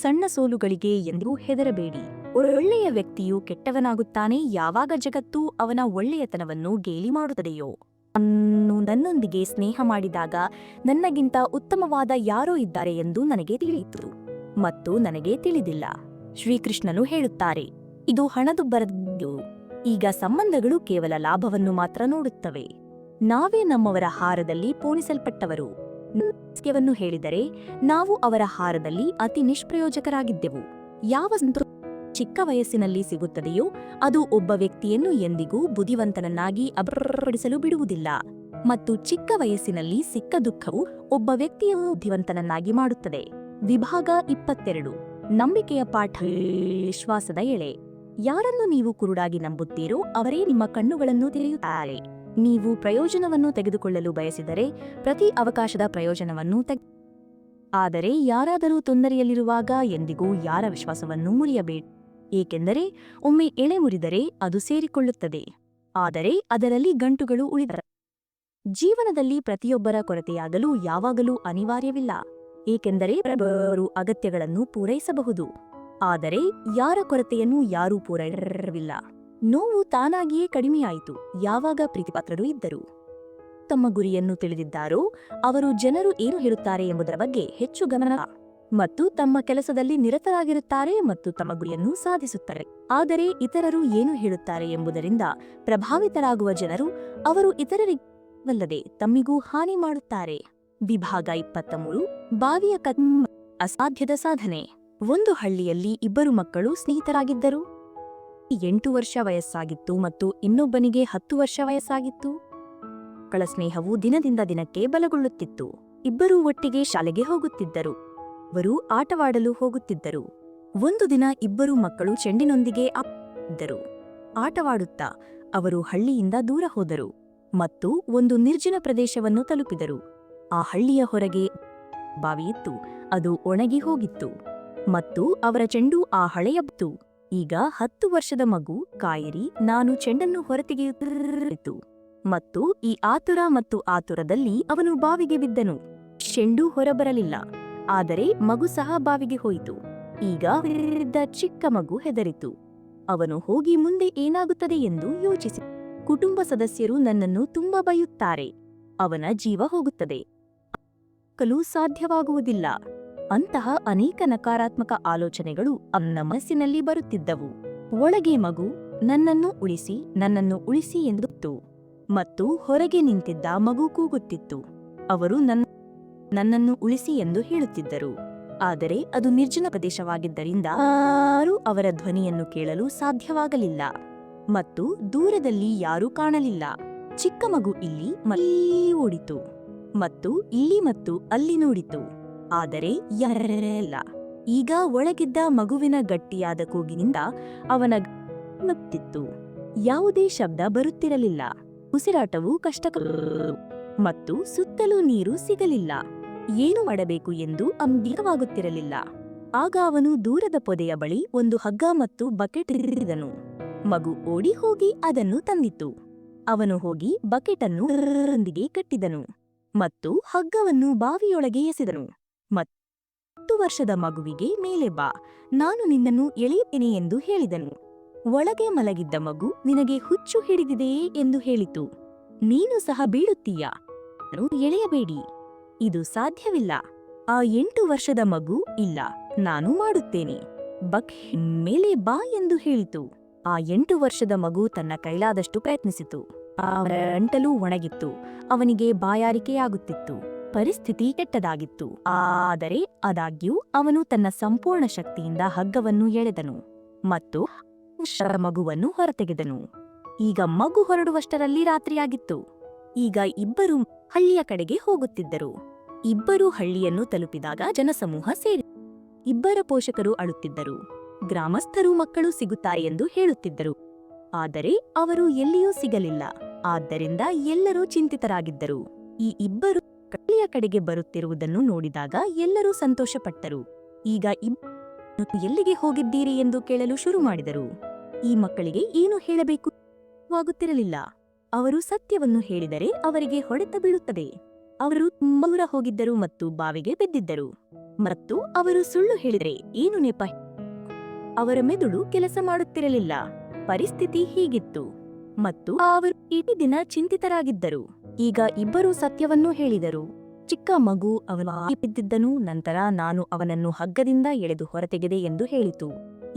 ಸಣ್ಣ ಸೋಲುಗಳಿಗೆ ಎಂದೂ ಹೆದರಬೇಡಿ. ಒಳ್ಳೆಯ ವ್ಯಕ್ತಿಯು ಕೆಟ್ಟವನಾಗುತ್ತಾನೆ ಯಾವಾಗ ಜಗತ್ತು ಅವನ ಒಳ್ಳೆಯತನವನ್ನು ಗೇಲಿ ಮಾಡುತ್ತದೆಯೋ. ನಾನು ನನ್ನೊಂದಿಗೆ ಸ್ನೇಹ ಮಾಡಿದಾಗ ನನ್ನಗಿಂತ ಉತ್ತಮವಾದ ಯಾರೋ ಇದ್ದಾರೆ ಎಂದು ನನಗೆ ತಿಳಿಯಿತು ಮತ್ತು ನನಗೆ ತಿಳಿದಿಲ್ಲ. ಶ್ರೀಕೃಷ್ಣನು ಹೇಳುತ್ತಾರೆ, ಇದು ಹಣದುಬ್ಬರದ್ದು. ಈಗ ಸಂಬಂಧಗಳು ಕೇವಲ ಲಾಭವನ್ನು ಮಾತ್ರ ನೋಡುತ್ತವೆ. ನಾವೇ ನಮ್ಮವರ ಹಾರದಲ್ಲಿ ಪೋಣಿಸಲ್ಪಟ್ಟವರು. ಸತ್ಯವನ್ನು ಹೇಳಿದರೆ ನಾವು ಅವರ ಹಾರದಲ್ಲಿ ಅತಿ ನಿಷ್ಪ್ರಯೋಜಕರಾಗಿದ್ದೆವು. ಯಾವ ಸಂತೋಷ ಚಿಕ್ಕ ವಯಸ್ಸಿನಲ್ಲಿ ಸಿಗುತ್ತದೆಯೋ ಅದು ಒಬ್ಬ ವ್ಯಕ್ತಿಯನ್ನು ಎಂದಿಗೂ ಬುದ್ಧಿವಂತನನ್ನಾಗಿ ಅಭಿವೃದ್ಧಿಪಡಿಸಲು ಬಿಡುವುದಿಲ್ಲ, ಮತ್ತು ಚಿಕ್ಕ ವಯಸ್ಸಿನಲ್ಲಿ ಸಿಕ್ಕ ದುಃಖವು ಒಬ್ಬ ವ್ಯಕ್ತಿಯನ್ನು ಬುದ್ಧಿವಂತನನ್ನಾಗಿ ಮಾಡುತ್ತದೆ. ವಿಭಾಗ 22. ನಂಬಿಕೆಯ ಪಾಠ. ವಿಶ್ವಾಸದ ಎಳೆ. ಯಾರನ್ನು ನೀವು ಕುರುಡಾಗಿ ನಂಬುತ್ತೀರೋ ಅವರೇ ನಿಮ್ಮ ಕಣ್ಣುಗಳನ್ನು ತೆರೆಯುತ್ತಾರೆ. ನೀವು ಪ್ರಯೋಜನವನ್ನು ತೆಗೆದುಕೊಳ್ಳಲು ಬಯಸಿದರೆ ಪ್ರತಿ ಅವಕಾಶದ ಪ್ರಯೋಜನವನ್ನು ಆದರೆ ಯಾರಾದರೂ ತೊಂದರೆಯಲ್ಲಿರುವಾಗ ಎಂದಿಗೂ ಯಾರ ವಿಶ್ವಾಸವನ್ನು ಮುರಿಯಬೇಡಿ, ಏಕೆಂದರೆ ಒಮ್ಮೆ ಎಳೆ ಮುರಿದರೆ ಅದು ಸೇರಿಕೊಳ್ಳುತ್ತದೆ, ಆದರೆ ಅದರಲ್ಲಿ ಗಂಟುಗಳು ಉಳಿದ. ಜೀವನದಲ್ಲಿ ಪ್ರತಿಯೊಬ್ಬರ ಕೊರತೆಯಾಗಲು ಯಾವಾಗಲೂ ಅನಿವಾರ್ಯವಿಲ್ಲ, ಏಕೆಂದರೆ ಪ್ರತಿಯೊಬ್ಬರು ಅಗತ್ಯಗಳನ್ನು ಪೂರೈಸಬಹುದು, ಆದರೆ ಯಾರ ಕೊರತೆಯನ್ನು ಯಾರೂ ಪೂರೈಸಲಿಲ್ಲ. ನೋವು ತಾನಾಗಿಯೇ ಕಡಿಮೆಯಾಯಿತು ಯಾವಾಗ ಪ್ರೀತಿಪಾತ್ರರು ಇದ್ದರು. ತಮ್ಮ ಗುರಿಯನ್ನು ತಿಳಿದಿದ್ದಾರೋ ಅವರು ಜನರು ಏನು ಹೇಳುತ್ತಾರೆ ಎಂಬುದರ ಬಗ್ಗೆ ಹೆಚ್ಚು ಗಮನ ಮತ್ತು ತಮ್ಮ ಕೆಲಸದಲ್ಲಿ ನಿರತರಾಗಿರುತ್ತಾರೆ ಮತ್ತು ತಮ್ಮ ಗುರಿಯನ್ನು ಸಾಧಿಸುತ್ತಾರೆ. ಆದರೆ ಇತರರು ಏನು ಹೇಳುತ್ತಾರೆ ಎಂಬುದರಿಂದ ಪ್ರಭಾವಿತರಾಗುವ ಜನರು ಅವರು ಇತರರಿಗಲ್ಲದೆ ತಮ್ಮಿಗೂ ಹಾನಿ ಮಾಡುತ್ತಾರೆ. ವಿಭಾಗ 23. ಬಾವಿಯ ಅಸಾಧ್ಯದ ಸಾಧನೆ. ಒಂದು ಹಳ್ಳಿಯಲ್ಲಿ ಇಬ್ಬರು ಮಕ್ಕಳು ಸ್ನೇಹಿತರಾಗಿದ್ದರು. 8 ವರ್ಷ ವಯಸ್ಸಾಗಿತ್ತು ಮತ್ತು ಇನ್ನೊಬ್ಬನಿಗೆ 10 ವರ್ಷ ವಯಸ್ಸಾಗಿತ್ತು. ಮಕ್ಕಳ ಸ್ನೇಹವು ದಿನದಿಂದ ದಿನಕ್ಕೆ ಬಲಗೊಳ್ಳುತ್ತಿತ್ತು. ಇಬ್ಬರೂ ಒಟ್ಟಿಗೆ ಶಾಲೆಗೆ ಹೋಗುತ್ತಿದ್ದರು. ಅವರು ಆಟವಾಡಲು ಹೋಗುತ್ತಿದ್ದರು. ಒಂದು ದಿನ ಇಬ್ಬರು ಮಕ್ಕಳು ಚೆಂಡಿನೊಂದಿಗೆ ಇದ್ದರು. ಆಟವಾಡುತ್ತಾ ಅವರು ಹಳ್ಳಿಯಿಂದ ದೂರ ಹೋದರು ಮತ್ತು ಒಂದು ನಿರ್ಜನ ಪ್ರದೇಶವನ್ನು ತಲುಪಿದರು. ಆ ಹಳ್ಳಿಯ ಹೊರಗೆ ಬಾವಿಯಿತ್ತು, ಅದು ಒಣಗಿ ಹೋಗಿತ್ತು ಮತ್ತು ಅವರ ಚೆಂಡು ಆ ಹಳೆಯಬಿತ್ತು. ಈಗ 10 ವರ್ಷದ ಮಗು ಕಾಯಿರಿ ನಾನು ಚೆಂಡನ್ನು ಹೊರತೆಗೆಯುತ್ತಿತ್ತು ಮತ್ತು ಈ ಆತುರ ಮತ್ತು ಆತುರದಲ್ಲಿ ಅವನು ಬಾವಿಗೆ ಬಿದ್ದನು. ಚೆಂಡು ಹೊರಬರಲಿಲ್ಲ, ಆದರೆ ಮಗು ಸಹ ಬಾವಿಗೆ ಹೋಯಿತು. ಈಗ ಚಿಕ್ಕ ಮಗು ಹೆದರಿತು. ಅವನು ಹೋಗಿ ಮುಂದೆ ಏನಾಗುತ್ತದೆ ಎಂದು ಯೋಚಿಸಿ, ಕುಟುಂಬ ಸದಸ್ಯರು ನನ್ನನ್ನು ತುಂಬಾ ಬೈಯುತ್ತಾರೆ, ಅವನ ಜೀವ ಹೋಗುತ್ತದೆ, ಕಲು ಸಾಧ್ಯವಾಗುವುದಿಲ್ಲ. ಅಂತಹ ಅನೇಕ ನಕಾರಾತ್ಮಕ ಆಲೋಚನೆಗಳು ಅವನ ಮನಸ್ಸಿನಲ್ಲಿ ಬರುತ್ತಿದ್ದವು. ಒಳಗೆ ಮಗು ನನ್ನನ್ನು ಉಳಿಸಿ ಎಂದಿತ್ತು ಮತ್ತು ಹೊರಗೆ ನಿಂತಿದ್ದ ಮಗು ಕೂಗುತ್ತಿತ್ತು. ಅವರು ನನ್ನನ್ನು ಉಳಿಸಿ ಎಂದು ಹೇಳುತ್ತಿದ್ದರು, ಆದರೆ ಅದು ನಿರ್ಜನ ಪ್ರದೇಶವಾಗಿದ್ದರಿಂದ ಯಾರೂ ಅವರ ಧ್ವನಿಯನ್ನು ಕೇಳಲು ಸಾಧ್ಯವಾಗಲಿಲ್ಲ ಮತ್ತು ದೂರದಲ್ಲಿ ಯಾರೂ ಕಾಣಲಿಲ್ಲ. ಚಿಕ್ಕ ಮಗು ಇಲ್ಲಿ ಓಡಿತು ಮತ್ತು ಇಲ್ಲಿ ಮತ್ತು ಅಲ್ಲಿ ನೋಡಿತು, ಆದರೆ ಯಾರಿಲ್ಲ. ಈಗ ಒಳಗಿದ್ದ ಮಗುವಿನ ಗಟ್ಟಿಯಾದ ಕೂಗಿನಿಂದ ಅವನ ನತ್ತಿತ್ತು. ಯಾವುದೇ ಶಬ್ದ ಬರುತ್ತಿರಲಿಲ್ಲ. ಉಸಿರಾಟವು ಕಷ್ಟಕರ ಮತ್ತು ಸುತ್ತಲೂ ನೀರು ಸಿಗಲಿಲ್ಲ. ಏನು ಮಾಡಬೇಕು ಎಂದು ಅಂಬಿಕವಾಗುತ್ತಿರಲಿಲ್ಲ. ಆಗ ಅವನು ದೂರದ ಪೊದೆಯ ಬಳಿ ಒಂದು ಹಗ್ಗ ಮತ್ತು ಬಕೆಟ್ ಇರಿದನು. ಮಗು ಓಡಿ ಹೋಗಿ ಅದನ್ನು ತಂದಿತು. ಅವನು ಹೋಗಿ ಬಕೆಟನ್ನು ರೊಂದಿಗೆ ಕಟ್ಟಿದನು ಮತ್ತು ಹಗ್ಗವನ್ನು ಬಾವಿಯೊಳಗೆ ಎಸೆದನು. 10 ವರ್ಷದ ಮಗುವಿಗೆ ಮೇಲೆ ಬಾ, ನಾನು ನಿನ್ನನ್ನು ಎಳೆಯುತ್ತೇನೆ ಎಂದು ಹೇಳಿದನು. ಒಳಗೆ ಮಲಗಿದ್ದ ಮಗು ನಿನಗೆ ಹುಚ್ಚು ಹಿಡಿದಿದೆಯೇ ಎಂದು ಹೇಳಿತು. ನೀನು ಸಹ ಬೀಳುತ್ತೀಯಾ, ಎಳೆಯಬೇಡಿ, ಇದು ಸಾಧ್ಯವಿಲ್ಲ. ಆ 8 ವರ್ಷದ ಮಗು ಇಲ್ಲ, ನಾನು ಮಾಡುತ್ತೇನೆ, ಮೇಲೆ ಬಾ ಎಂದು ಹೇಳಿತು. ಆ 8 ವರ್ಷದ ಮಗು ತನ್ನ ಕೈಲಾದಷ್ಟು ಪ್ರಯತ್ನಿಸಿತು. ಅವರ ಗಂಟಲು ಒಣಗಿತ್ತು, ಅವನಿಗೆ ಬಾಯಾರಿಕೆಯಾಗುತ್ತಿತ್ತು, ಪರಿಸ್ಥಿತಿ ಕೆಟ್ಟದಾಗಿತ್ತು. ಆದರೆ ಆದಾಗ್ಯೂ ಅವನು ತನ್ನ ಸಂಪೂರ್ಣ ಶಕ್ತಿಯಿಂದ ಹಗ್ಗವನ್ನು ಎಳೆದನು ಮತ್ತು ಮಗುವನ್ನು ಹೊರತೆಗೆದನು. ಈಗ ಮಗು ಹೊರಡುವಷ್ಟರಲ್ಲಿ ರಾತ್ರಿಯಾಗಿತ್ತು. ಈಗ ಇಬ್ಬರು ಹಳ್ಳಿಯ ಕಡೆಗೆ ಹೋಗುತ್ತಿದ್ದರು. ಇಬ್ಬರೂ ಹಳ್ಳಿಯನ್ನು ತಲುಪಿದಾಗ ಜನಸಮೂಹ ಸೇರಿ ಇಬ್ಬರ ಪೋಷಕರು ಅಳುತ್ತಿದ್ದರು. ಗ್ರಾಮಸ್ಥರು ಮಕ್ಕಳು ಸಿಗುತ್ತಾರೆ ಎಂದು ಹೇಳುತ್ತಿದ್ದರು, ಆದರೆ ಅವರು ಎಲ್ಲಿಯೂ ಸಿಗಲಿಲ್ಲ. ಆದ್ದರಿಂದ ಎಲ್ಲರೂ ಚಿಂತಿತರಾಗಿದ್ದರು. ಈ ಇಬ್ಬರು ಹಳ್ಳಿಯ ಕಡೆಗೆ ಬರುತ್ತಿರುವುದನ್ನು ನೋಡಿದಾಗ ಎಲ್ಲರೂ ಸಂತೋಷಪಟ್ಟರು. ಈಗ ಎಲ್ಲಿಗೆ ಹೋಗಿದ್ದೀರಿ ಎಂದು ಕೇಳಲು ಶುರು ಮಾಡಿದರು. ಈ ಮಕ್ಕಳಿಗೆ ಏನು ಹೇಳಬೇಕು ಆಗುತ್ತಿರಲಿಲ್ಲ. ಅವರು ಸತ್ಯವನ್ನು ಹೇಳಿದರೆ ಅವರಿಗೆ ಹೊಡೆತ ಬೀಳುತ್ತದೆ. ಅವರು ತುಂಬಾ ದೂರ ಹೋಗಿದ್ದರು ಮತ್ತು ಬಾವಿಗೆ ಬಿದ್ದಿದ್ದರು ಮತ್ತು ಅವರು ಸುಳ್ಳು ಹೇಳಿದರೆ ಏನು ನೆಪ ಅವರ ಮೆದುಳು ಕೆಲಸ ಮಾಡುತ್ತಿರಲಿಲ್ಲ. ಪರಿಸ್ಥಿತಿ ಹೀಗಿತ್ತು ಮತ್ತು ಅವರು ಇಡೀ ದಿನ ಚಿಂತಿತರಾಗಿದ್ದರು. ಈಗ ಇಬ್ಬರೂ ಸತ್ಯವನ್ನೂ ಹೇಳಿದರು. ಚಿಕ್ಕ ಮಗು ಅವನು ಬಿದ್ದಿದ್ದನು. ನಂತರ ನಾನು ಅವನನ್ನು ಹಗ್ಗದಿಂದ ಎಳೆದು ಹೊರತೆಗೆದೆ ಎಂದು ಹೇಳಿತು.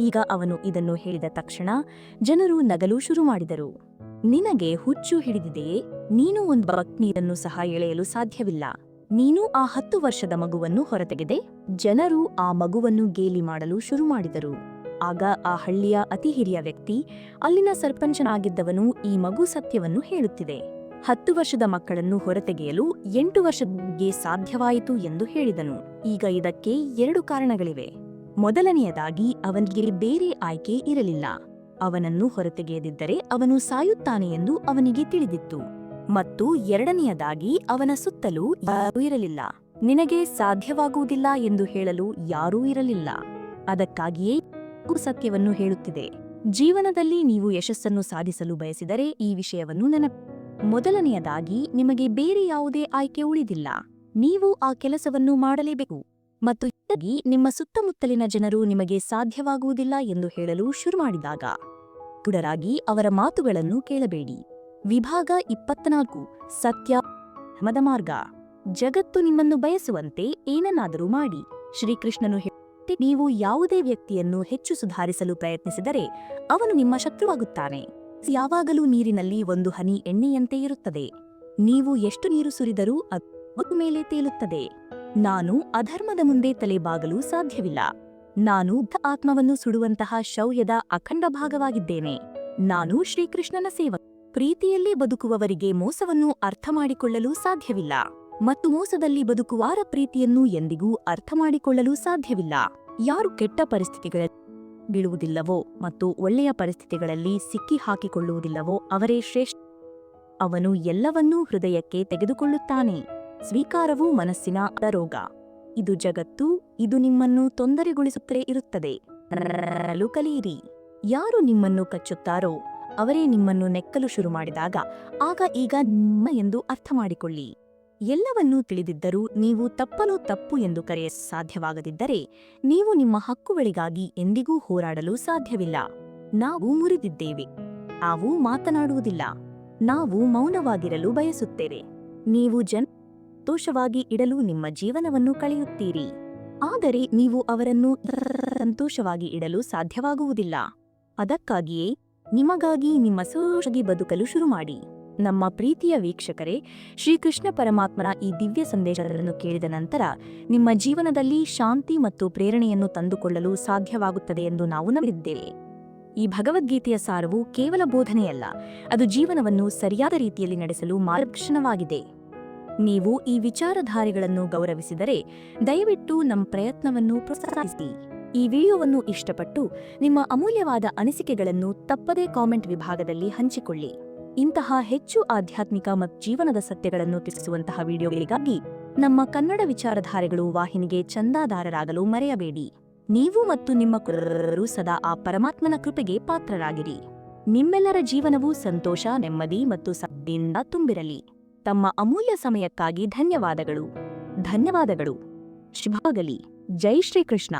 ಈಗ ಅವನು ಇದನ್ನು ಹೇಳಿದ ತಕ್ಷಣ ಜನರು ನಗಲು ಶುರು ಮಾಡಿದರು. ನಿನಗೆ ಹುಚ್ಚು ಹಿಡಿದಿದೆಯೇ? ನೀನು ಒಂದು ನೀರನ್ನು ಸಹ ಎಳೆಯಲು ಸಾಧ್ಯವಿಲ್ಲ. ನೀನು ಆ 10 ವರ್ಷದ ಮಗುವನ್ನು ಹೊರತೆಗೆದೆ? ಜನರು ಆ ಮಗುವನ್ನು ಗೇಲಿ ಮಾಡಲು ಶುರು ಮಾಡಿದರು. ಆಗ ಆ ಹಳ್ಳಿಯ ಅತಿ ಹಿರಿಯ ವ್ಯಕ್ತಿ, ಅಲ್ಲಿನ ಸರ್ಪಂಚನಾಗಿದ್ದವನು, ಈ ಮಗು ಸತ್ಯವನ್ನು ಹೇಳುತ್ತಿದೆ. 10 ವರ್ಷದ ಮಕ್ಕಳನ್ನು ಹೊರತೆಗೆಯಲು 8 ವರ್ಷಕ್ಕೆ ಸಾಧ್ಯವಾಯಿತು ಎಂದು ಹೇಳಿದನು. ಈಗ ಇದಕ್ಕೆ 2 ಕಾರಣಗಳಿವೆ. ಮೊದಲನೆಯದಾಗಿ, ಅವನಿಗೆ ಬೇರೆ ಆಯ್ಕೆ ಇರಲಿಲ್ಲ. ಅವನನ್ನು ಹೊರತೆಗೆಯದಿದ್ದರೆ ಅವನು ಸಾಯುತ್ತಾನೆ ಎಂದು ಅವನಿಗೆ ತಿಳಿದಿತ್ತು. ಮತ್ತು ಎರಡನೆಯದಾಗಿ, ಅವನ ಸುತ್ತಲೂ ಯಾರೂ ಇರಲಿಲ್ಲ. ನಿನಗೆ ಸಾಧ್ಯವಾಗುವುದಿಲ್ಲ ಎಂದು ಹೇಳಲು ಯಾರೂ ಇರಲಿಲ್ಲ. ಅದಕ್ಕಾಗಿಯೇ ಸತ್ಯವನ್ನು ಹೇಳುತ್ತಿದೆ. ಜೀವನದಲ್ಲಿ ನೀವು ಯಶಸ್ಸನ್ನು ಸಾಧಿಸಲು ಬಯಸಿದರೆ ಈ ವಿಷಯವನ್ನು ಮೊದಲನೆಯದಾಗಿ, ನಿಮಗೆ ಬೇರೆ ಯಾವುದೇ ಆಯ್ಕೆ ಉಳಿದಿಲ್ಲ. ನೀವು ಆ ಕೆಲಸವನ್ನು ಮಾಡಲೇಬೇಕು. ಮತ್ತು ನಿಮ್ಮ ಸುತ್ತಮುತ್ತಲಿನ ಜನರು ನಿಮಗೆ ಸಾಧ್ಯವಾಗುವುದಿಲ್ಲ ಎಂದು ಹೇಳಲು ಶುರು ಮಾಡಿದಾಗ ಗುಡರಾಗಿ ಅವರ ಮಾತುಗಳನ್ನು ಕೇಳಬೇಡಿ. ವಿಭಾಗ 24 ಸತ್ಯ ಧರ್ಮದ ಮಾರ್ಗ. ಜಗತ್ತು ನಿಮ್ಮನ್ನು ಬಯಸುವಂತೆ ಏನನ್ನಾದರೂ ಮಾಡಿ. ಶ್ರೀಕೃಷ್ಣನು ಹೇಳುತ್ತೆ, ನೀವು ಯಾವುದೇ ವ್ಯಕ್ತಿಯನ್ನು ಹೆಚ್ಚು ಸುಧಾರಿಸಲು ಪ್ರಯತ್ನಿಸಿದರೆ ಅವನು ನಿಮ್ಮ ಶತ್ರುವಾಗುತ್ತಾನೆ. ಯಾವಾಗಲೂ ನೀರಿನಲ್ಲಿ ಒಂದು ಹನಿ ಎಣ್ಣೆಯಂತೆ ಇರುತ್ತದೆ. ನೀವು ಎಷ್ಟು ನೀರು ಸುರಿದರೂ ಅದು ಮೇಲೆ ತೇಲುತ್ತದೆ. ನಾನು ಅಧರ್ಮದ ಮುಂದೆ ತಲೆಬಾಗಲು ಸಾಧ್ಯವಿಲ್ಲ. ನಾನು ಆತ್ಮವನ್ನು ಸುಡುವಂತಹ ಶೌರ್ಯದ ಅಖಂಡ ಭಾಗವಾಗಿದ್ದೇನೆ. ನಾನು ಶ್ರೀಕೃಷ್ಣನ ಸೇವಕ. ಪ್ರೀತಿಯಲ್ಲಿ ಬದುಕುವವರಿಗೆ ಮೋಸವನ್ನು ಅರ್ಥ ಮಾಡಿಕೊಳ್ಳಲು ಸಾಧ್ಯವಿಲ್ಲ ಮತ್ತು ಮೋಸದಲ್ಲಿ ಬದುಕುವಾರ ಪ್ರೀತಿಯನ್ನು ಎಂದಿಗೂ ಅರ್ಥ ಮಾಡಿಕೊಳ್ಳಲು ಸಾಧ್ಯವಿಲ್ಲ. ಯಾರು ಕೆಟ್ಟ ಪರಿಸ್ಥಿತಿಗಳಲ್ಲಿ ಬೀಳುವುದಿಲ್ಲವೋ ಮತ್ತು ಒಳ್ಳೆಯ ಪರಿಸ್ಥಿತಿಗಳಲ್ಲಿ ಸಿಕ್ಕಿ ಹಾಕಿಕೊಳ್ಳುವುದಿಲ್ಲವೋ ಅವರೇ ಶ್ರೇಷ್ಠ. ಅವನು ಎಲ್ಲವನ್ನೂ ಹೃದಯಕ್ಕೆ ತೆಗೆದುಕೊಳ್ಳುತ್ತಾನೆ. ಸ್ವೀಕಾರವು ಮನಸ್ಸಿನ ರೋಗ. ಇದು ಜಗತ್ತು. ಇದು ನಿಮ್ಮನ್ನು ತೊಂದರೆಗೊಳಿಸುತ್ತಲೇ ಇರುತ್ತದೆ. ಕಲಿಯಿರಿ. ಯಾರು ನಿಮ್ಮನ್ನು ಕಚ್ಚುತ್ತಾರೋ ಅವರೇ ನಿಮ್ಮನ್ನು ನೆಕ್ಕಲು ಶುರು ಮಾಡಿದಾಗ ಆಗ ಈಗ ನಿಮ್ಮ ಎಂದು ಅರ್ಥ ಮಾಡಿಕೊಳ್ಳಿ. ಎಲ್ಲವನ್ನೂ ತಿಳಿದಿದ್ದರೂ ನೀವು ತಪ್ಪಲು ತಪ್ಪು ಎಂದು ಕರೆಯಲು ಸಾಧ್ಯವಾಗದಿದ್ದರೆ ನೀವು ನಿಮ್ಮ ಹಕ್ಕುಗಳಿಗಾಗಿ ಎಂದಿಗೂ ಹೋರಾಡಲು ಸಾಧ್ಯವಿಲ್ಲ. ನಾವು ಮುರಿದಿದ್ದೇವೆ. ನಾವು ಮಾತನಾಡುವುದಿಲ್ಲ. ನಾವು ಮೌನವಾಗಿರಲು ಬಯಸುತ್ತೇವೆ. ನೀವು ಸಂತೋಷವಾಗಿ ಇಡಲು ನಿಮ್ಮ ಜೀವನವನ್ನು ಕಳೆಯುತ್ತೀರಿ. ಆದರೆ ನೀವು ಅವರನ್ನು ಸಂತೋಷವಾಗಿ ಇಡಲು ಸಾಧ್ಯವಾಗುವುದಿಲ್ಲ. ಅದಕ್ಕಾಗಿಯೇ ನಿಮಗಾಗಿ ನಿಮ್ಮ ಸೋಷಗಿ ಬದುಕಲು ಶುರು ಮಾಡಿ. ನಮ್ಮ ಪ್ರೀತಿಯ ವೀಕ್ಷಕರೇ, ಶ್ರೀಕೃಷ್ಣ ಪರಮಾತ್ಮನ ಈ ದಿವ್ಯ ಸಂದೇಶಗಳನ್ನು ಕೇಳಿದ ನಂತರ ನಿಮ್ಮ ಜೀವನದಲ್ಲಿ ಶಾಂತಿ ಮತ್ತು ಪ್ರೇರಣೆಯನ್ನು ತಂದುಕೊಳ್ಳಲು ಸಾಧ್ಯವಾಗುತ್ತದೆ ಎಂದು ನಾವು ನಂಬಿದ್ದೇವೆ. ಈ ಭಗವದ್ಗೀತೆಯ ಸಾರವು ಕೇವಲ ಬೋಧನೆಯಲ್ಲ, ಅದು ಜೀವನವನ್ನು ಸರಿಯಾದ ರೀತಿಯಲ್ಲಿ ನಡೆಸಲು ಮಾರ್ಗದರ್ಶನವಾಗಿದೆ. ನೀವು ಈ ವಿಚಾರಧಾರೆಗಳನ್ನು ಗೌರವಿಸಿದರೆ ದಯವಿಟ್ಟು ನಮ್ಮ ಪ್ರಯತ್ನವನ್ನು ಪ್ರೋತ್ಸಾಹಿಸಿ. ಈ ವಿಡಿಯೋವನ್ನು ಇಷ್ಟಪಟ್ಟು ನಿಮ್ಮ ಅಮೂಲ್ಯವಾದ ಅನಿಸಿಕೆಗಳನ್ನು ತಪ್ಪದೇ ಕಾಮೆಂಟ್ ವಿಭಾಗದಲ್ಲಿ ಹಂಚಿಕೊಳ್ಳಿ. ಇಂತಹ ಹೆಚ್ಚು ಆಧ್ಯಾತ್ಮಿಕ ಮತ್ತು ಜೀವನದ ಸತ್ಯಗಳನ್ನು ತಿಳಿಸುವಂತಹ ವಿಡಿಯೋಗಳಿಗಾಗಿ ನಮ್ಮ ಕನ್ನಡ ವಿಚಾರಧಾರೆಗಳು ವಾಹಿನಿಗೆ ಚಂದಾದಾರರಾಗಲು ಮರೆಯಬೇಡಿ. ನೀವು ಮತ್ತು ನಿಮ್ಮ ಕುಟುಂಬದವರು ಸದಾ ಆ ಪರಮಾತ್ಮನ ಕೃಪೆಗೆ ಪಾತ್ರರಾಗಿರಿ. ನಿಮ್ಮೆಲ್ಲರ ಜೀವನವು ಸಂತೋಷ, ನೆಮ್ಮದಿ ಮತ್ತು ಸದ್ದಿಯಿಂದ ತುಂಬಿರಲಿ. ತಮ್ಮ ಅಮೂಲ್ಯ ಸಮಯಕ್ಕಾಗಿ ಧನ್ಯವಾದಗಳು. ಧನ್ಯವಾದಗಳು. ಶುಭವಾಗಲಿ. ಜೈ ಶ್ರೀಕೃಷ್ಣ.